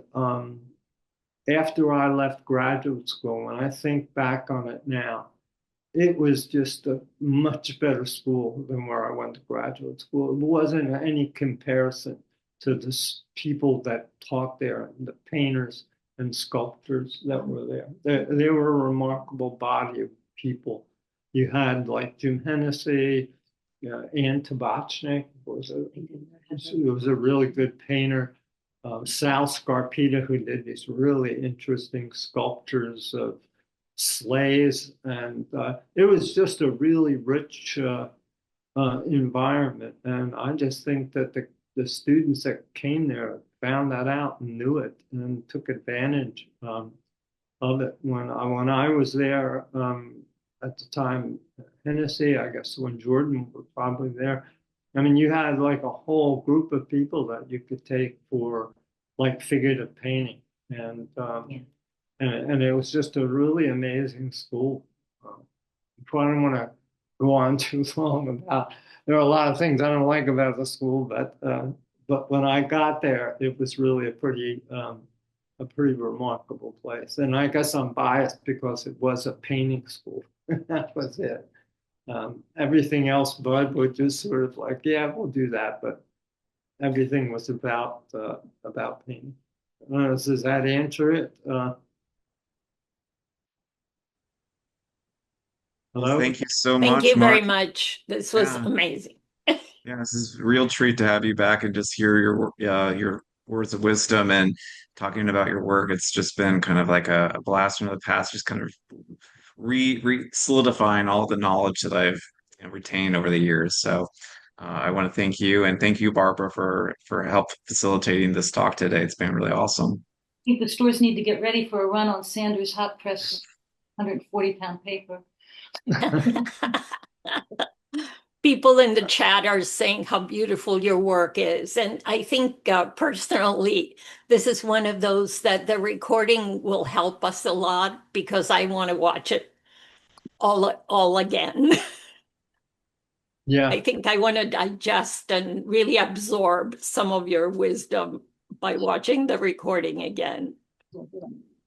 after I left graduate school, when I think back on it now, it was just a much better school than where I went to graduate school. It wasn't any comparison to the people that taught there, the painters and sculptors that were there. They were a remarkable body of people. You had like Jim Hennessy, Ann Tabachnik was a really good painter. Sal Scarpita, who did these really interesting sculptures of sleighs, and it was just a really rich environment. And I just think that the students that came there found that out and knew it and took advantage of it. When I was there at the time, Hennessy, I guess when Jordan was probably there, I mean, you had like a whole group of people that you could take for like figurative painting, and it was just a really amazing school. I don't want to go on too long about. There are a lot of things I don't like about the school, but when I got there, it was really a pretty remarkable place. And I guess I'm biased because it was a painting school. That was it. Everything else, Bud would just sort of like, yeah, we'll do that, but everything was about painting. Does that answer it? Hello?
Thank you so
Thank
much,
you very
Mark.
much. This was
Yeah.
amazing.
Yeah, this is a real treat to have you back and just hear your words of wisdom and talking about your work. It's just been kind of like a blast from the past, just kind of re solidifying all the knowledge that I've retained over the years. So I want to thank you, and thank you, Barbara, for help facilitating this talk today. It's been really awesome.
I think the stores need to get ready for a run on Sanders hot press 140-pound paper.
People in the chat are saying how beautiful your work is. And I think personally, this is one of those that the recording will help us a lot because I want to watch it all again.
Yeah.
I think I want to digest and really absorb some of your wisdom by watching the recording again.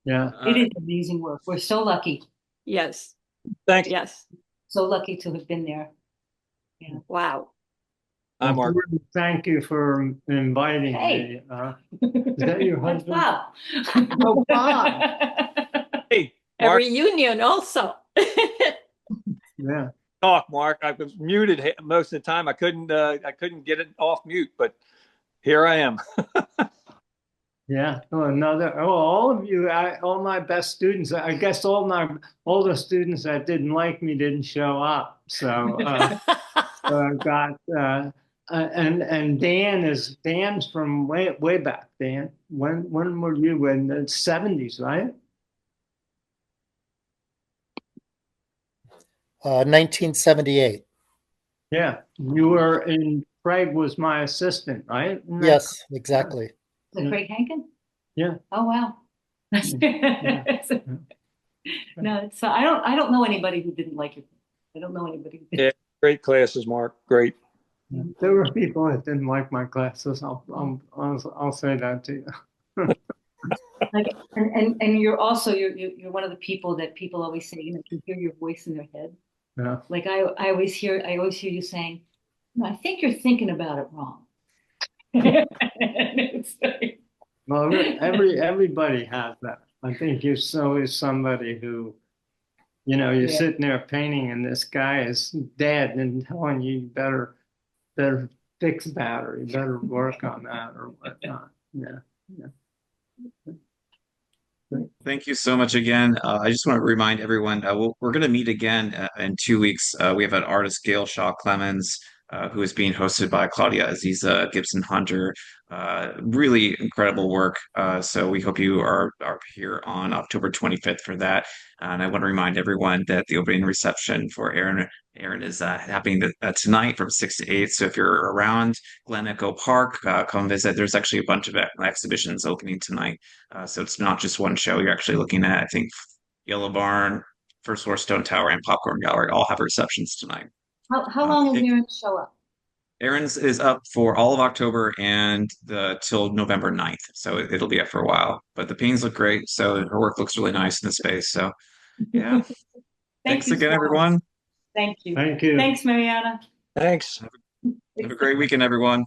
Yeah.
It is amazing work. We're so lucky.
Yes.
Thanks.
Yes.
So lucky to have been there. Yeah.
Wow.
Well, thank you for inviting me. Is that your husband?
Bob.
Oh, Bob.
Hey,
A
Mark,
reunion also.
Yeah.
talk, Mark. I was muted most of the time. I couldn't get it off mute, but here I am.
Yeah. All of you, all my best students. I guess all the students that didn't like me didn't show up. So, so I've got and Dan's from way back. Dan, when were you in the 70s, right?
1978.
Yeah, you were in. Craig was my assistant, right?
Yes, exactly.
The Craig Hankin?
Yeah.
Oh, wow.
Yeah.
No, so I don't know anybody who didn't like it. I don't know anybody who didn't.
Yeah, great classes, Mark. Great.
There were people that didn't like my classes. I'll say that to you.
Like, and you're also you're one of the people that people always say, you know, can hear your voice in their head.
Yeah.
Like I always hear you saying, no, I think you're thinking about it wrong. It's like,
Well, everybody has that. I think you're always somebody who, you know, you're
Yeah.
sitting there painting and this guy is dead and telling you better fix that or you better work on that or whatnot. Yeah.
Thank you so much again. I just want to remind everyone we're going to meet again in 2 weeks. We have an artist, Gail Shaw Clemens, who is being hosted by Claudia Aziza Gibson Hunter. Really incredible work. So we hope you are here on October 25th for that. And I want to remind everyone that the opening reception for Aaron is happening tonight from 6 to 8. So if you're around Glen Echo Park, come visit. There's actually a bunch of exhibitions opening tonight. So it's not just one show. You're actually looking at, I think, Yellow Barn, First Floor Stone Tower, and Popcorn Gallery all have receptions tonight.
how long is Aaron show up?
Erin's is up for all of October and till November 9th. So it'll be up for a while. But the paintings look great. So her work looks really nice in the space. So yeah. Thanks
you
again,
so much.
everyone.
Thank you.
Thank you.
Thanks, Mariana.
Thanks.
Have a great weekend, everyone.